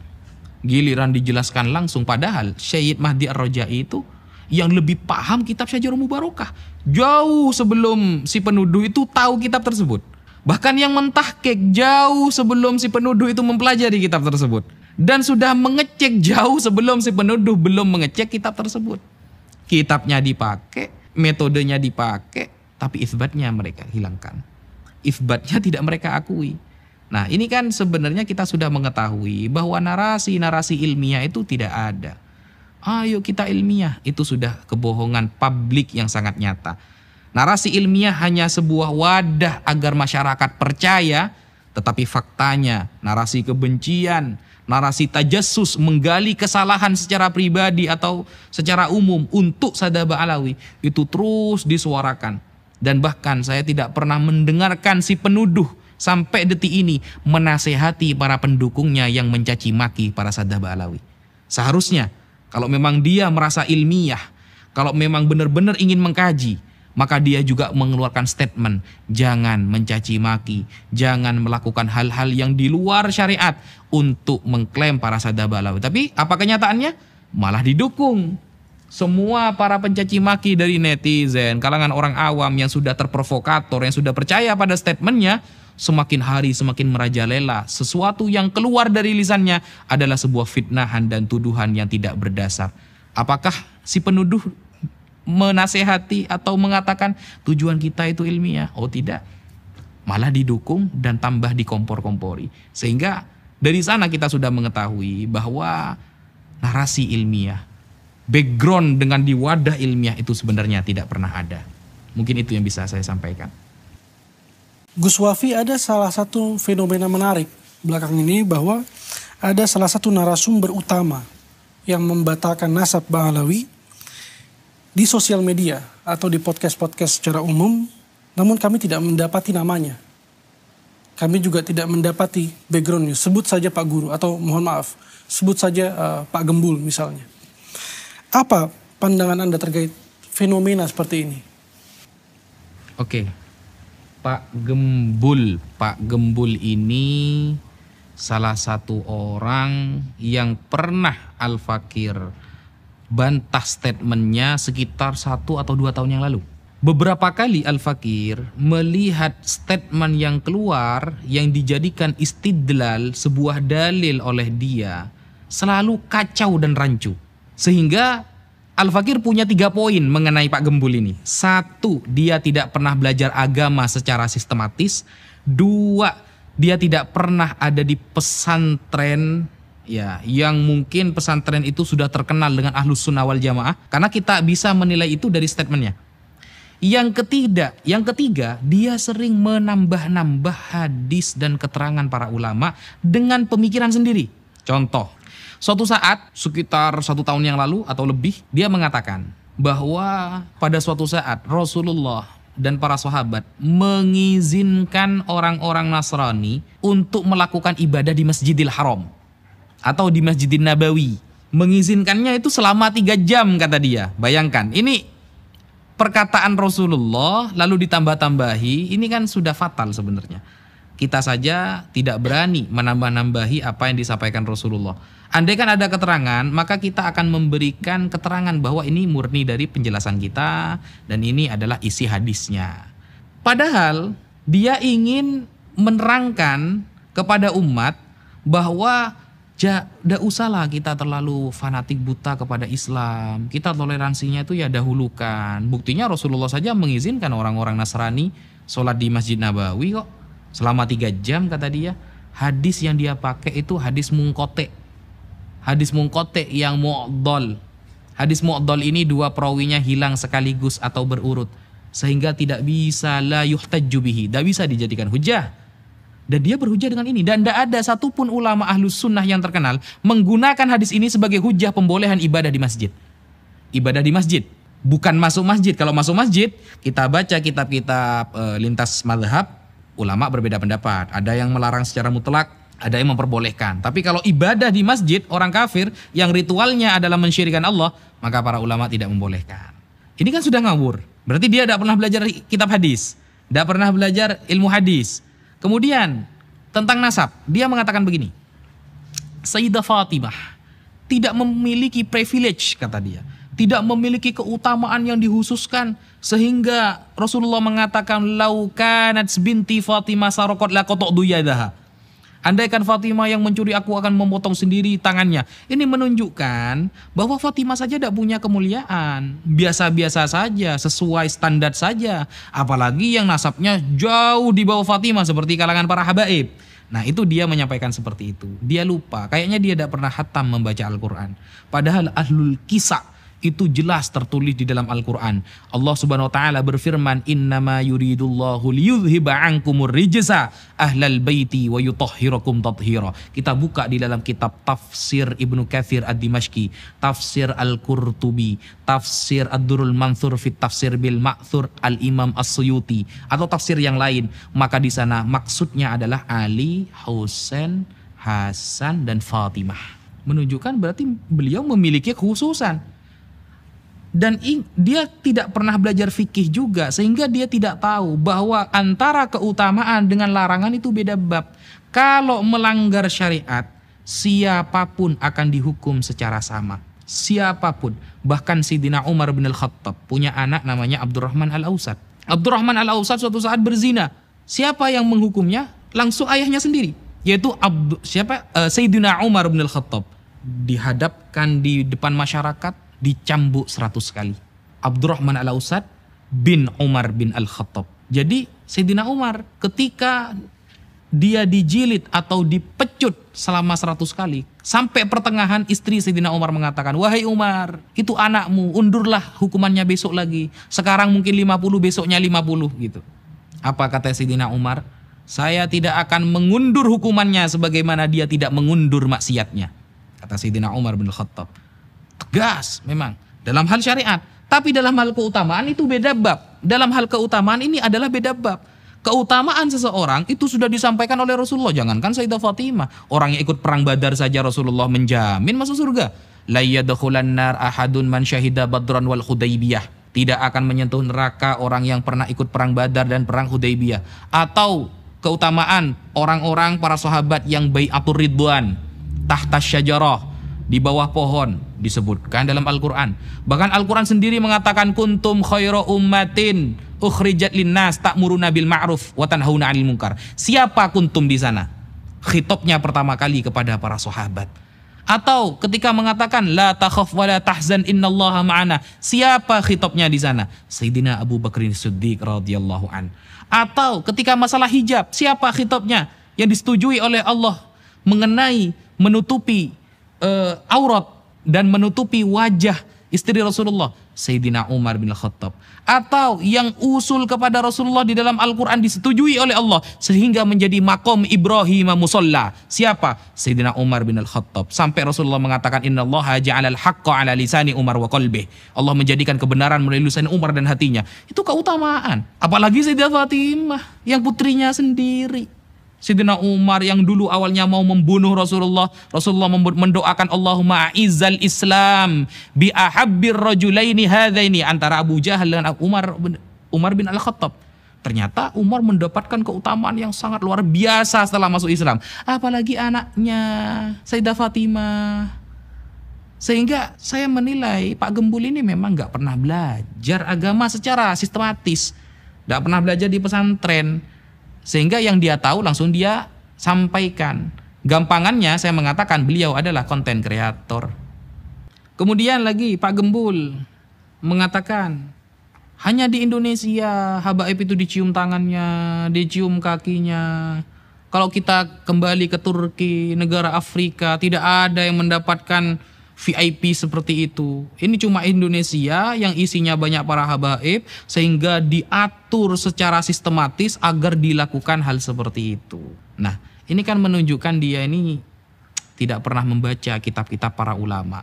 Giliran dijelaskan langsung, padahal Sayyid Mahdi Ar-Rojai itu yang lebih paham kitab Syajarah Mubarakah jauh sebelum si penuduh itu tahu kitab tersebut. Bahkan yang mentahqiq jauh sebelum si penuduh itu mempelajari kitab tersebut. Dan sudah mengecek jauh sebelum si penuduh belum mengecek kitab tersebut. Kitabnya dipakai, metodenya dipakai, tapi isbatnya mereka hilangkan. Isbatnya tidak mereka akui. Nah, ini kan sebenarnya kita sudah mengetahui bahwa narasi-narasi ilmiah itu tidak ada. Ayo kita ilmiah, itu sudah kebohongan publik yang sangat nyata. Narasi ilmiah hanya sebuah wadah agar masyarakat percaya, tetapi faktanya narasi kebencian, narasi tajassus, menggali kesalahan secara pribadi atau secara umum untuk Sadaba Alawi itu terus disuarakan. Dan bahkan saya tidak pernah mendengarkan si penuduh sampai detik ini menasehati para pendukungnya yang mencaci maki para Sadaba Alawi. Seharusnya kalau memang dia merasa ilmiah, kalau memang benar-benar ingin mengkaji, Maka dia juga mengeluarkan statement, jangan mencaci maki, jangan melakukan hal-hal yang di luar syariat untuk mengklaim para Saddah Balawi. Tapi apa kenyataannya? Malah didukung. Semua para pencaci maki dari netizen, kalangan orang awam yang sudah terprovokator, yang sudah percaya pada statementnya, semakin hari semakin merajalela. Sesuatu yang keluar dari lisannya adalah sebuah fitnahan dan tuduhan yang tidak berdasar. Apakah si penuduh menasehati atau mengatakan tujuan kita itu ilmiah? Oh tidak, malah didukung dan tambah dikompor-kompori. Sehingga dari sana kita sudah mengetahui bahwa narasi ilmiah, background dengan di wadah ilmiah itu sebenarnya tidak pernah ada. Mungkin itu yang bisa saya sampaikan. Gus Wafi, ada salah satu fenomena menarik belakang ini bahwa ada salah satu narasumber utama yang membatalkan nasab Ba'alawi di sosial media atau di podcast-podcast secara umum, namun kami tidak mendapati namanya. Kami juga tidak mendapati backgroundnya. Sebut saja Pak Guru atau mohon maaf, sebut saja Pak Gembul misalnya. Apa pandangan Anda terkait fenomena seperti ini? Oke, Pak Gembul ini salah satu orang yang pernah Al-Fakir bantah statementnya sekitar 1 atau 2 tahun yang lalu. Beberapa kali Al-Fakir melihat statement yang keluar yang dijadikan istidlal, sebuah dalil oleh dia, selalu kacau dan rancu. Sehingga Al-Fakir punya 3 poin mengenai Pak Gembul ini. 1, dia tidak pernah belajar agama secara sistematis. 2, dia tidak pernah ada di pesantren ya, yang mungkin pesantren itu sudah terkenal dengan Ahlus Sunnah wal Jamaah, karena kita bisa menilai itu dari statementnya. Yang ketiga, dia sering menambah-nambah hadis dan keterangan para ulama dengan pemikiran sendiri. Contoh, suatu saat sekitar 1 tahun yang lalu atau lebih, dia mengatakan bahwa pada suatu saat Rasulullah dan para sahabat mengizinkan orang-orang Nasrani untuk melakukan ibadah di Masjidil Haram atau di Masjidin Nabawi. Mengizinkannya itu selama 3 jam kata dia. Bayangkan, ini perkataan Rasulullah lalu ditambah-tambahi, ini kan sudah fatal sebenarnya. Kita saja tidak berani menambah-nambahi apa yang disampaikan Rasulullah. Andai kan ada keterangan, maka kita akan memberikan keterangan bahwa ini murni dari penjelasan kita dan ini adalah isi hadisnya. Padahal dia ingin menerangkan kepada umat bahwa tidak usahlah kita terlalu fanatik buta kepada Islam. Kita toleransinya itu ya dahulukan. Buktinya Rasulullah saja mengizinkan orang-orang Nasrani sholat di Masjid Nabawi kok selama 3 jam kata dia. Hadis yang dia pakai itu hadis mungkote. Hadis mungkote yang mu'dol. Hadis mu'dol ini 2 perawinya hilang sekaligus atau berurut, sehingga tidak bisa la yuhtajju bihi, tidak bisa dijadikan hujah. Dan dia berhujah dengan ini. Dan tidak ada satupun ulama Ahlus Sunnah yang terkenal menggunakan hadis ini sebagai hujah pembolehan ibadah di masjid. Ibadah di masjid, bukan masuk masjid. Kalau masuk masjid, kita baca kitab-kitab lintas mazhab, ulama berbeda pendapat. Ada yang melarang secara mutlak, ada yang memperbolehkan. Tapi kalau ibadah di masjid, orang kafir yang ritualnya adalah mensyirikkan Allah, maka para ulama tidak membolehkan. Ini kan sudah ngawur. Berarti dia tidak pernah belajar kitab hadis, tidak pernah belajar ilmu hadis. Kemudian tentang nasab, dia mengatakan begini, Sayyidah Fatimah tidak memiliki privilege, kata dia, tidak memiliki keutamaan yang dihususkan, sehingga Rasulullah mengatakan lau kanat binti Fatimah saraqat laqata'tu yadaha. Andaikan Fatimah yang mencuri, aku akan memotong sendiri tangannya. Ini menunjukkan bahwa Fatimah saja tidak punya kemuliaan. Biasa-biasa saja, sesuai standar saja. Apalagi yang nasabnya jauh di bawah Fatimah seperti kalangan para habaib. Nah itu dia menyampaikan seperti itu. Dia lupa, kayaknya dia tidak pernah khatam membaca Al-Quran. Padahal ahlul kisah itu jelas tertulis di dalam Al-Quran. Allah Subhanahu wa taala berfirman, "Innama yuridullahu liyudhhiba 'ankumur rijsa ahlal baiti wa yutahhirakum tathira." Kita buka di dalam kitab tafsir Ibnu Katsir Ad-Dimashqi, tafsir Al-Qurtubi, tafsir Ad-Durrul Mansur fit Tafsir bil Ma'thur Al-Imam As-Suyuti, atau tafsir yang lain. Maka di sana maksudnya adalah Ali, Husain, Hasan dan Fatimah. Menunjukkan berarti beliau memiliki kekhususan. Dan dia tidak pernah belajar fikih juga, sehingga dia tidak tahu bahwa antara keutamaan dengan larangan itu beda bab. Kalau melanggar syariat, siapapun akan dihukum secara sama. Siapapun. Bahkan Sayyidina Umar bin Al-Khattab punya anak namanya Abdurrahman Al-Ausad. Abdurrahman Al-Ausad suatu saat berzina. Siapa yang menghukumnya? Langsung ayahnya sendiri, yaitu Sayyidina Umar bin Al-Khattab. Dihadapkan di depan masyarakat, dicambuk 100 kali. Abdurrahman Al-Ausad bin Umar bin Al-Khattab. Jadi Sayyidina Umar ketika dia dijilid atau dipecut selama 100 kali, sampai pertengahan istri Sayyidina Umar mengatakan, "Wahai Umar, itu anakmu, undurlah hukumannya besok lagi. Sekarang mungkin 50, besoknya 50," gitu. Apa kata Sayyidina Umar? "Saya tidak akan mengundur hukumannya sebagaimana dia tidak mengundur maksiatnya," kata Sayyidina Umar bin Khattab. Tegas memang dalam hal syariat, tapi dalam hal keutamaan itu beda bab. Dalam hal keutamaan ini adalah beda bab. Keutamaan seseorang itu sudah disampaikan oleh Rasulullah. Jangankan Sayyidah Fatimah, orang yang ikut perang Badar saja Rasulullah menjamin masuk surga. La yadkhulan nar ahadun man syahida badran wal Hudaybiyah. Tidak akan menyentuh neraka orang yang pernah ikut perang Badar dan perang Hudaybiyah. Atau keutamaan orang-orang para sahabat yang bai'atur ridwan tahta syajarah, di bawah pohon, disebutkan dalam Al-Quran. Bahkan Al-Quran sendiri mengatakan, kuntum khairu ummatin ukhrijat linnas ta'muruna bil ma'ruf wa tanhauna 'anil munkar. Siapa kuntum di sana? Khitabnya pertama kali kepada para sahabat. Atau ketika mengatakan la takhaf wa la tahzan innallaha ma'ana. Siapa khitabnya di sana? Sayyidina Abu Bakrin Siddiq radhiyallahu an. Atau ketika masalah hijab, siapa khitabnya yang disetujui oleh Allah mengenai menutupi aurat dan menutupi wajah istri Rasulullah? Sayyidina Umar bin Khattab. Atau yang usul kepada Rasulullah di dalam Al-Quran disetujui oleh Allah sehingga menjadi makom Ibrahim musalla. Siapa? Sayyidina Umar bin Khattab. Sampai Rasulullah mengatakan, innallaha ja'alal haqqa ala lisani Umar wa qalbih. Allah menjadikan kebenaran melalui lisan Umar dan hatinya. Itu keutamaan. Apalagi Sayyidah Fatimah yang putrinya sendiri. Sayyidina Umar yang dulu awalnya mau membunuh Rasulullah, Rasulullah mendoakan Allahumma a'izzal Islam bi ahabbir rajulaini hadzaini, antara Abu Jahal dan Umar bin Al-Khattab. Ternyata Umar mendapatkan keutamaan yang sangat luar biasa setelah masuk Islam. Apalagi anaknya Sayyidah Fatimah. Sehingga saya menilai Pak Gembul ini memang gak pernah belajar agama secara sistematis, gak pernah belajar di pesantren. Sehingga yang dia tahu langsung dia sampaikan. Gampangannya saya mengatakan beliau adalah konten kreator. Kemudian lagi Pak Gembul mengatakan hanya di Indonesia habaib itu dicium tangannya, dicium kakinya. Kalau kita kembali ke Turki, negara Afrika, tidak ada yang mendapatkan VIP seperti itu. Ini cuma Indonesia yang isinya banyak para habaib sehingga diatur secara sistematis agar dilakukan hal seperti itu. Nah, ini kan menunjukkan dia ini tidak pernah membaca kitab-kitab para ulama.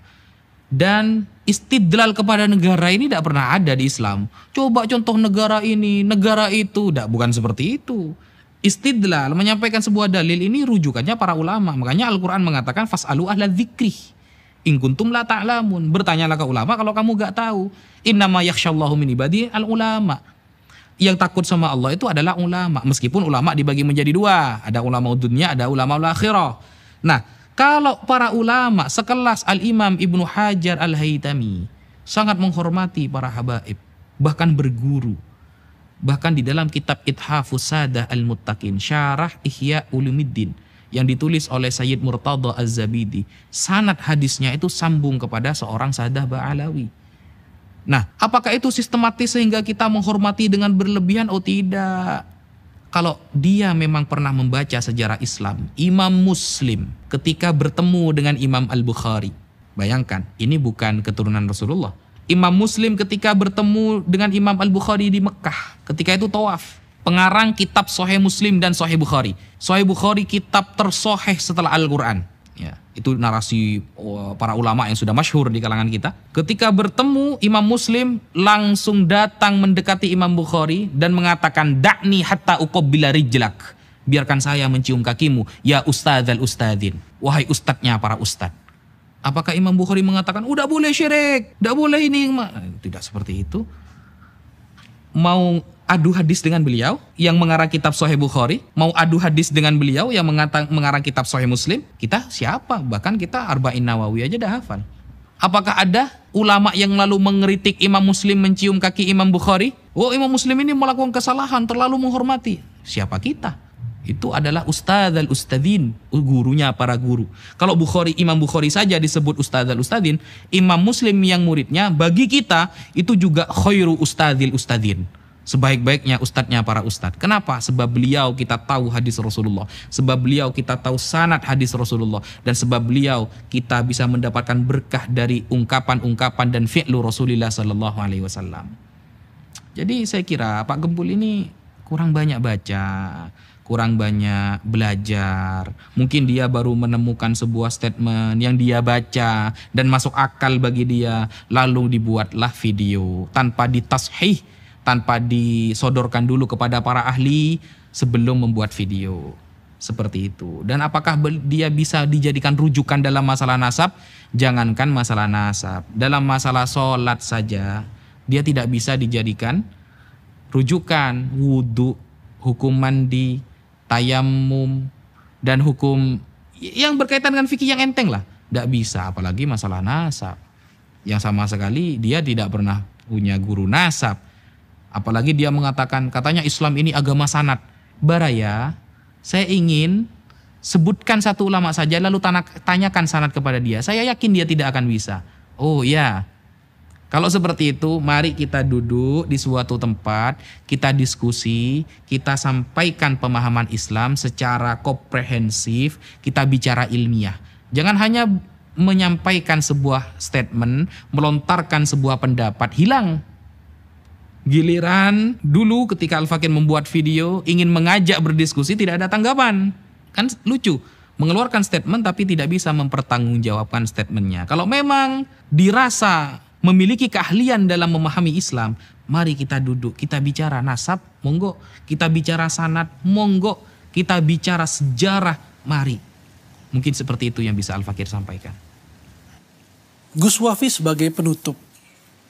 Dan istidlal kepada negara ini tidak pernah ada di Islam. Coba contoh negara ini, negara itu, bukan seperti itu. Istidlal, menyampaikan sebuah dalil ini rujukannya para ulama. Makanya Al-Quran mengatakan fas'alu ahla dzikri in kuntum la ta'lamun. Bertanyalah ke ulama kalau kamu gak tahu. Innama yakhsyallahu min ibadi al-ulama. Yang takut sama Allah itu adalah ulama. Meskipun ulama dibagi menjadi dua. Ada ulama dunia, ada ulama akhirah. Nah, kalau para ulama sekelas Al-Imam Ibnu Hajar Al-Haytami sangat menghormati para habaib, bahkan berguru. Bahkan di dalam kitab Ithafus Sadah Al-Muttaqin, Syarah Ihya Ulumuddin, yang ditulis oleh Sayyid Murtada Az-Zabidi, sanad hadisnya itu sambung kepada seorang Sadah Ba'alawi. Nah, apakah itu sistematis sehingga kita menghormati dengan berlebihan? Oh tidak. Kalau dia memang pernah membaca sejarah Islam, Imam Muslim ketika bertemu dengan Imam Al-Bukhari, bayangkan, ini bukan keturunan Rasulullah. Imam Muslim ketika bertemu dengan Imam Al-Bukhari di Mekah, ketika itu tawaf. Pengarang kitab Sahih Muslim dan Sahih Bukhari. Sahih Bukhari kitab tersoheh setelah Al-Quran. Ya, itu narasi para ulama yang sudah masyhur di kalangan kita. Ketika bertemu Imam Muslim langsung datang mendekati Imam Bukhari dan mengatakan, da'ni hatta uqabbila rijlak. Biarkan saya mencium kakimu, ya ustadzal ustadzin. Wahai ustadznya para ustadz. Apakah Imam Bukhari mengatakan udah boleh syirik, udah boleh ini? Tidak seperti itu. Mau adu hadis dengan beliau yang mengarang kitab Sahih Bukhari, mau adu hadis dengan beliau yang mengarang kitab Sahih Muslim, kita siapa? Bahkan kita Arba'in Nawawi aja dah hafal. Apakah ada ulama yang lalu mengkritik Imam Muslim mencium kaki Imam Bukhari? Oh, Imam Muslim ini melakukan kesalahan, terlalu menghormati. Siapa kita? Itu adalah Ustadz al-Ustadzin, gurunya para guru. Kalau Imam Bukhari saja disebut Ustadz al-Ustadzin, Imam Muslim yang muridnya bagi kita itu juga khairu Ustadzil Ustadzin. Sebaik-baiknya ustadznya para ustadz. Kenapa? Sebab beliau kita tahu hadis Rasulullah. Sebab beliau kita tahu sanad hadis Rasulullah. Dan sebab beliau kita bisa mendapatkan berkah dari ungkapan-ungkapan dan fi'lu Rasulullah sallallahu alaihi wasallam. Jadi saya kira Pak Gempul ini kurang banyak baca, kurang banyak belajar. Mungkin dia baru menemukan sebuah statement yang dia baca dan masuk akal bagi dia, lalu dibuatlah video tanpa ditashih, tanpa disodorkan dulu kepada para ahli sebelum membuat video. Seperti itu. Dan apakah dia bisa dijadikan rujukan dalam masalah nasab? Jangankan masalah nasab, dalam masalah sholat saja dia tidak bisa dijadikan rujukan. Wudhu, hukum mandi, tayamum, dan hukum yang berkaitan dengan fikih yang enteng lah. Tidak bisa, apalagi masalah nasab. Yang sama sekali dia tidak pernah punya guru nasab. Apalagi dia mengatakan, katanya Islam ini agama sanad. Baraya, saya ingin sebutkan satu ulama saja lalu tanyakan sanad kepada dia. Saya yakin dia tidak akan bisa. Oh ya, kalau seperti itu, mari kita duduk di suatu tempat, kita diskusi, kita sampaikan pemahaman Islam secara komprehensif, kita bicara ilmiah. Jangan hanya menyampaikan sebuah statement, melontarkan sebuah pendapat, hilang. Giliran dulu ketika Al-Fakir membuat video, ingin mengajak berdiskusi, tidak ada tanggapan. Kan lucu, mengeluarkan statement tapi tidak bisa mempertanggungjawabkan statementnya. Kalau memang dirasa memiliki keahlian dalam memahami Islam, mari kita duduk, kita bicara nasab, monggo. Kita bicara sanad, monggo. Kita bicara sejarah, mari. Mungkin seperti itu yang bisa Al-Fakir sampaikan. Gus Wafi sebagai penutup,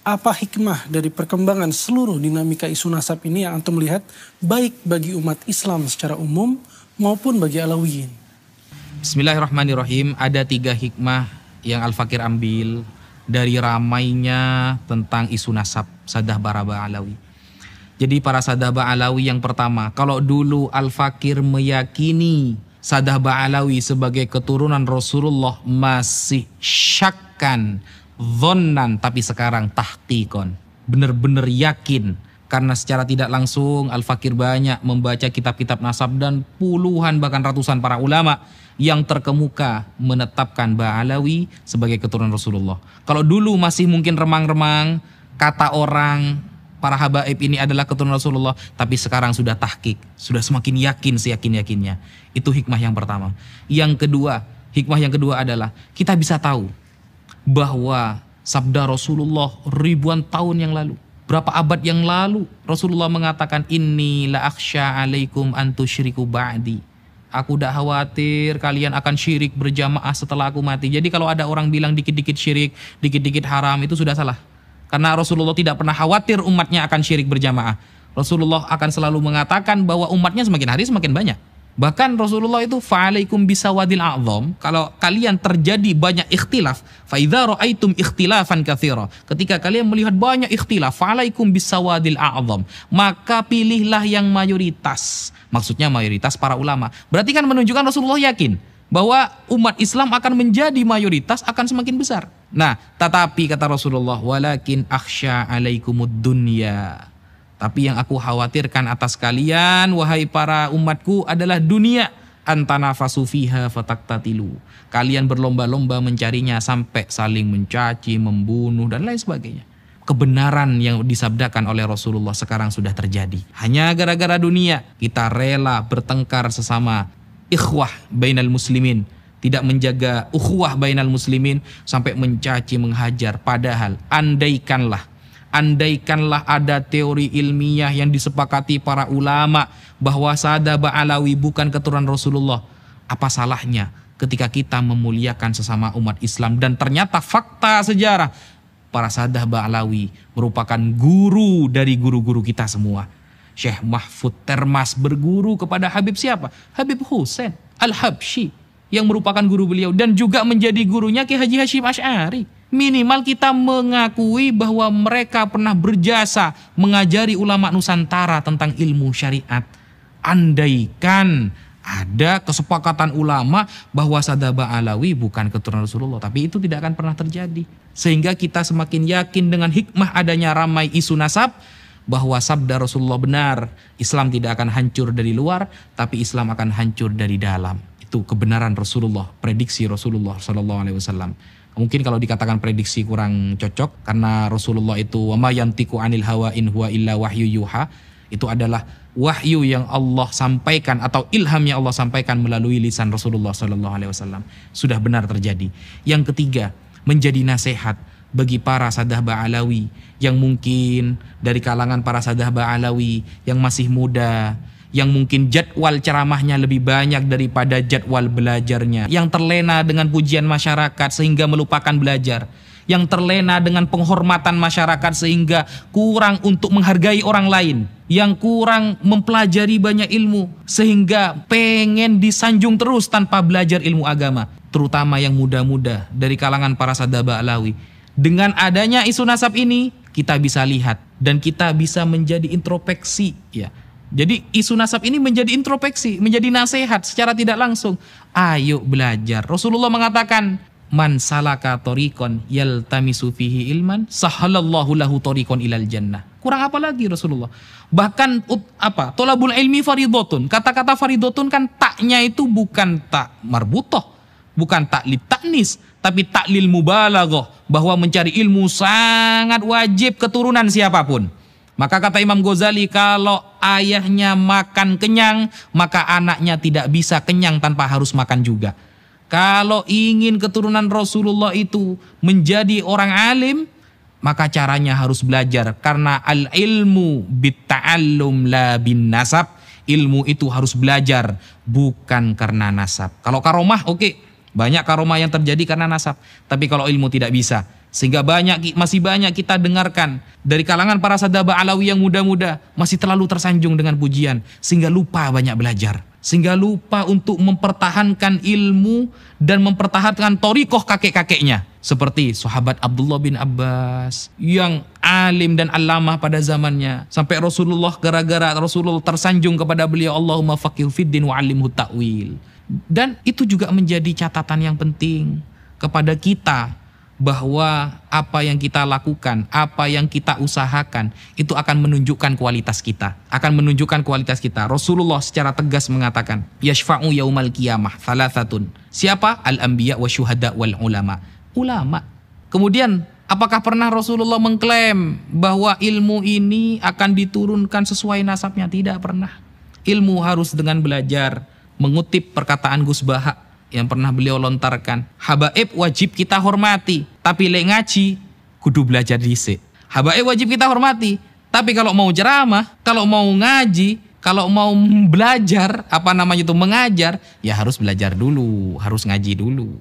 apa hikmah dari perkembangan seluruh dinamika isu nasab ini yang antum lihat baik bagi umat Islam secara umum maupun bagi Alawiyin? Bismillahirrahmanirrahim. Ada 3 hikmah yang Al-Fakir ambil dari ramainya tentang isu nasab Saddah Baraba Alawi. Jadi para Saddah Alawi yang pertama, kalau dulu Al-Fakir meyakini Saddah Alawi sebagai keturunan Rasulullah masih syakkan, dhannan, tapi sekarang tahqiqon, benar-benar yakin. Karena secara tidak langsung Al-Fakir banyak membaca kitab-kitab nasab dan puluhan bahkan ratusan para ulama yang terkemuka menetapkan Ba'alawi sebagai keturunan Rasulullah. Kalau dulu masih mungkin remang-remang, kata orang para habaib ini adalah keturunan Rasulullah, tapi sekarang sudah tahqiq, sudah semakin yakin seyakin-yakinnya. Itu hikmah yang pertama. Hikmah yang kedua adalah kita bisa tahu bahwa sabda Rasulullah ribuan tahun yang lalu, berapa abad yang lalu, Rasulullah mengatakan, inni la akhsha alaikum an tusyriku ba'di. Aku tidak khawatir kalian akan syirik berjamaah setelah aku mati. Jadi kalau ada orang bilang dikit-dikit syirik, dikit-dikit haram, itu sudah salah. Karena Rasulullah tidak pernah khawatir umatnya akan syirik berjamaah. Rasulullah akan selalu mengatakan bahwa umatnya semakin hari semakin banyak. Bahkan Rasulullah itu fa'alaikum bisawadil a'zam, kalau kalian terjadi banyak ikhtilaf, fa idza ra'aitum ikhtilafan katsira, ketika kalian melihat banyak ikhtilaf, fa'alaikum bisawadil a'zam, maka pilihlah yang mayoritas. Maksudnya mayoritas para ulama. Berarti kan menunjukkan Rasulullah yakin bahwa umat Islam akan menjadi mayoritas, akan semakin besar. Nah, tetapi kata Rasulullah, walakin akhsha alaikumud dunya, tapi yang aku khawatirkan atas kalian, wahai para umatku, adalah dunia. Antanafasu fiha fataktatilu. Kalian berlomba-lomba mencarinya sampai saling mencaci, membunuh, dan lain sebagainya. Kebenaran yang disabdakan oleh Rasulullah sekarang sudah terjadi. Hanya gara-gara dunia, kita rela bertengkar sesama ikhwah bainal muslimin. Tidak menjaga ukhuwah bainal muslimin sampai mencaci, menghajar. Padahal andaikanlah ada teori ilmiah yang disepakati para ulama bahwa Saddah Ba'alawi bukan keturunan Rasulullah, apa salahnya ketika kita memuliakan sesama umat Islam. Dan ternyata fakta sejarah, para Sadah Ba'alawi merupakan guru dari guru-guru kita semua. Syekh Mahfud Termas berguru kepada Habib siapa? Habib Husain Al-Habsyi yang merupakan guru beliau dan juga menjadi gurunya Ki Haji Hasyim Asy'ari. Minimal kita mengakui bahwa mereka pernah berjasa mengajari ulama Nusantara tentang ilmu syariat. Andaikan ada kesepakatan ulama bahwa Sadah Ba'alawi bukan keturunan Rasulullah, tapi itu tidak akan pernah terjadi. Sehingga kita semakin yakin dengan hikmah adanya ramai isu nasab, bahwa sabda Rasulullah benar, Islam tidak akan hancur dari luar, tapi Islam akan hancur dari dalam. Itu kebenaran Rasulullah, prediksi Rasulullah SAW. Mungkin kalau dikatakan prediksi kurang cocok, karena Rasulullah itu wa ma yantiqu anil hawa in huwa illa wahyu yuha, itu adalah wahyu yang Allah sampaikan atau ilham yang Allah sampaikan melalui lisan Rasulullah SAW. Sudah benar terjadi. Yang ketiga, menjadi nasihat bagi para Sadah Ba'alawi yang mungkin dari kalangan para Sadah Ba'alawi yang masih muda, yang mungkin jadwal ceramahnya lebih banyak daripada jadwal belajarnya, yang terlena dengan pujian masyarakat sehingga melupakan belajar, yang terlena dengan penghormatan masyarakat sehingga kurang untuk menghargai orang lain, yang kurang mempelajari banyak ilmu sehingga pengen disanjung terus tanpa belajar ilmu agama, terutama yang muda-muda dari kalangan para Sadah Ba'alawi. Dengan adanya isu nasab ini, kita bisa lihat dan kita bisa menjadi introspeksi, ya. Jadi isu nasab ini menjadi introspeksi, menjadi nasihat secara tidak langsung. Ayo belajar. Rasulullah mengatakan, man salaka tariqan yaltamisu fihi ilman, sahalallahu lahu tariqan ilal jannah. Kurang apa lagi Rasulullah? Bahkan tolabul ilmi faridotun. Kata-kata faridotun kan taknya itu bukan tak marbutah, bukan tak litaknis, tapi taklil mubalaghah, bahwa mencari ilmu sangat wajib keturunan siapapun. Maka kata Imam Ghazali, kalau ayahnya makan kenyang, maka anaknya tidak bisa kenyang tanpa harus makan juga. Kalau ingin keturunan Rasulullah itu menjadi orang alim, maka caranya harus belajar. Karena al-ilmu bitta'allum la bin nasab. Ilmu itu harus belajar, bukan karena nasab. Kalau karomah, oke. Banyak karomah yang terjadi karena nasab. Tapi kalau ilmu tidak bisa. Sehingga masih banyak kita dengarkan dari kalangan para Sadah Ba'alawi yang muda-muda masih terlalu tersanjung dengan pujian, sehingga lupa banyak belajar, sehingga lupa untuk mempertahankan ilmu dan mempertahankan thariqah kakek-kakeknya, seperti sahabat Abdullah bin Abbas yang alim dan allamah pada zamannya, sampai Rasulullah, gara-gara Rasulullah tersanjung kepada beliau, Allahumma faqihhu fiddin wa 'allimhu ta'wil. Dan itu juga menjadi catatan yang penting kepada kita, bahwa apa yang kita lakukan, apa yang kita usahakan, itu akan menunjukkan kualitas kita. Akan menunjukkan kualitas kita. Rasulullah secara tegas mengatakan, yashfa'u yaumal qiyamah thalathatun. Siapa? Al-anbiya wa syuhada wal ulama. Ulama. Kemudian, apakah pernah Rasulullah mengklaim bahwa ilmu ini akan diturunkan sesuai nasabnya? Tidak pernah. Ilmu harus dengan belajar. Mengutip perkataan Gus Baha yang pernah beliau lontarkan, habaib wajib kita hormati, tapi lek ngaji kudu belajar dhisik. Habaib wajib kita hormati, tapi kalau mau ceramah, kalau mau ngaji, kalau mau belajar, mengajar, ya harus belajar dulu, harus ngaji dulu.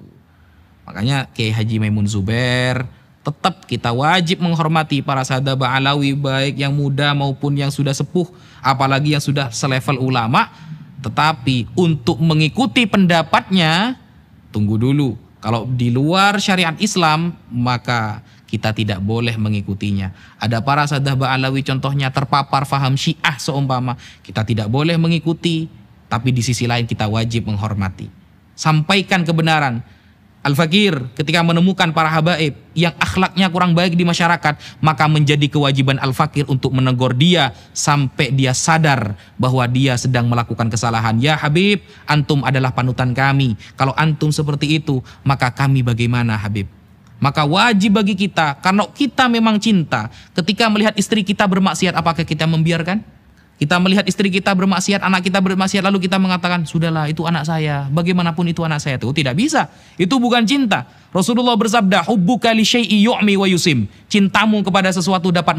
Makanya Kiai Haji Maimun Zubair, tetap kita wajib menghormati para Sadah Ba'alawi, baik yang muda maupun yang sudah sepuh, apalagi yang sudah selevel ulama. Tetapi untuk mengikuti pendapatnya, tunggu dulu. Kalau di luar syariat Islam, maka kita tidak boleh mengikutinya. Ada para Sadah Ba'alawi contohnya terpapar faham Syiah seumpama, kita tidak boleh mengikuti, tapi di sisi lain kita wajib menghormati. Sampaikan kebenaran. Al-Fakir ketika menemukan para habaib yang akhlaknya kurang baik di masyarakat, maka menjadi kewajiban Al-Fakir untuk menegur dia sampai dia sadar bahwa dia sedang melakukan kesalahan. Ya Habib, antum adalah panutan kami. Kalau antum seperti itu, maka kami bagaimana Habib? Maka wajib bagi kita, karena kita memang cinta, ketika melihat istri kita bermaksiat, apakah kita membiarkan? Kita melihat istri kita bermaksiat, anak kita bermaksiat, lalu kita mengatakan, sudahlah itu anak saya, bagaimanapun itu anak saya. Itu tidak bisa, itu bukan cinta. Rasulullah bersabda, hubbuka li syai'i yu'mi wa yusim. Cintamu kepada sesuatu dapat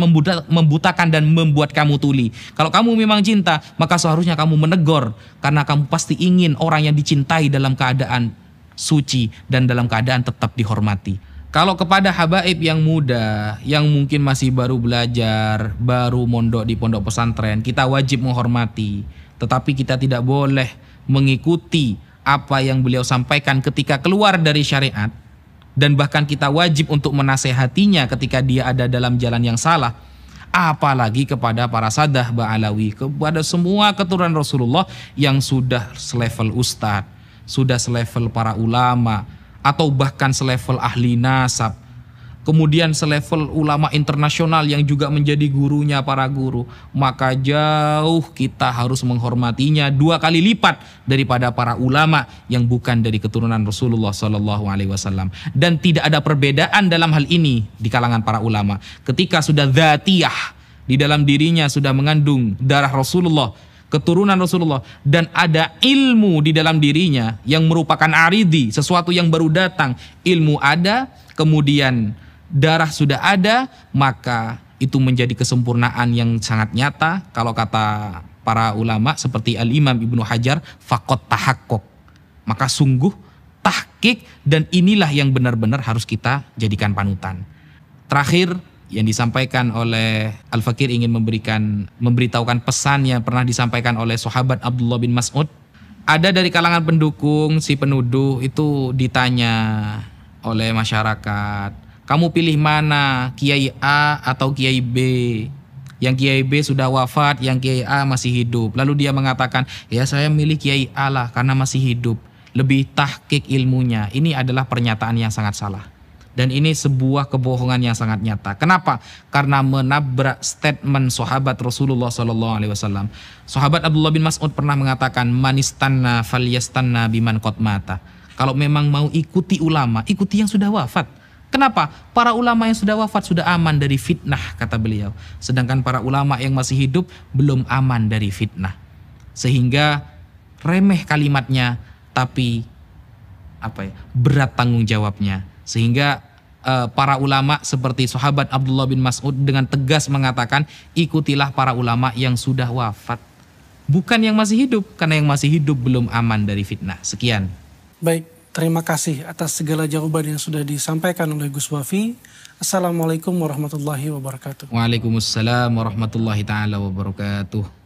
membutakan dan membuat kamu tuli. Kalau kamu memang cinta, maka seharusnya kamu menegur, karena kamu pasti ingin orang yang dicintai dalam keadaan suci, dan dalam keadaan tetap dihormati. Kalau kepada habaib yang muda, yang mungkin masih baru belajar, baru mondok di pondok pesantren, kita wajib menghormati. Tetapi kita tidak boleh mengikuti apa yang beliau sampaikan ketika keluar dari syariat. Dan bahkan kita wajib untuk menasehatinya ketika dia ada dalam jalan yang salah. Apalagi kepada para sadah ba'alawi, kepada semua keturunan Rasulullah yang sudah selevel ustadz, sudah selevel para ulama, atau bahkan selevel ahli nasab, kemudian selevel ulama internasional yang juga menjadi gurunya para guru, maka jauh kita harus menghormatinya 2 kali lipat daripada para ulama yang bukan dari keturunan Rasulullah SAW. Dan tidak ada perbedaan dalam hal ini di kalangan para ulama. Ketika sudah dzatiyah, di dalam dirinya sudah mengandung darah Rasulullah, keturunan Rasulullah, dan ada ilmu di dalam dirinya yang merupakan aridi, sesuatu yang baru datang, ilmu ada, kemudian darah sudah ada, maka itu menjadi kesempurnaan yang sangat nyata. Kalau kata para ulama seperti Al-Imam Ibnu Hajar, faqat tahakkuk, maka sungguh tahqiq, dan inilah yang benar-benar harus kita jadikan panutan. Terakhir, yang disampaikan oleh Al-Fakir ingin memberitahukan pesan yang pernah disampaikan oleh sahabat Abdullah bin Mas'ud. Ada dari kalangan pendukung, si penuduh itu ditanya oleh masyarakat, kamu pilih mana, Kiai A atau Kiai B? Yang Kiai B sudah wafat, yang Kiai A masih hidup. Lalu dia mengatakan, ya saya milih Kiai A lah karena masih hidup, lebih tahqiq ilmunya. Ini adalah pernyataan yang sangat salah. Dan ini sebuah kebohongan yang sangat nyata. Kenapa? Karena menabrak statement sahabat Rasulullah SAW. Sahabat Abdullah bin Mas'ud pernah mengatakan, manistanna falyastanna biman qad mata. Kalau memang mau ikuti ulama, ikuti yang sudah wafat. Kenapa? Para ulama yang sudah wafat sudah aman dari fitnah, kata beliau. Sedangkan para ulama yang masih hidup belum aman dari fitnah. Sehingga remeh kalimatnya, tapi berat tanggung jawabnya. Sehingga para ulama seperti sahabat Abdullah bin Mas'ud dengan tegas mengatakan, ikutilah para ulama yang sudah wafat, bukan yang masih hidup, karena yang masih hidup belum aman dari fitnah. Sekian. Baik, terima kasih atas segala jawaban yang sudah disampaikan oleh Gus Wafi. Assalamualaikum warahmatullahi wabarakatuh. Waalaikumsalam warahmatullahi taala wabarakatuh.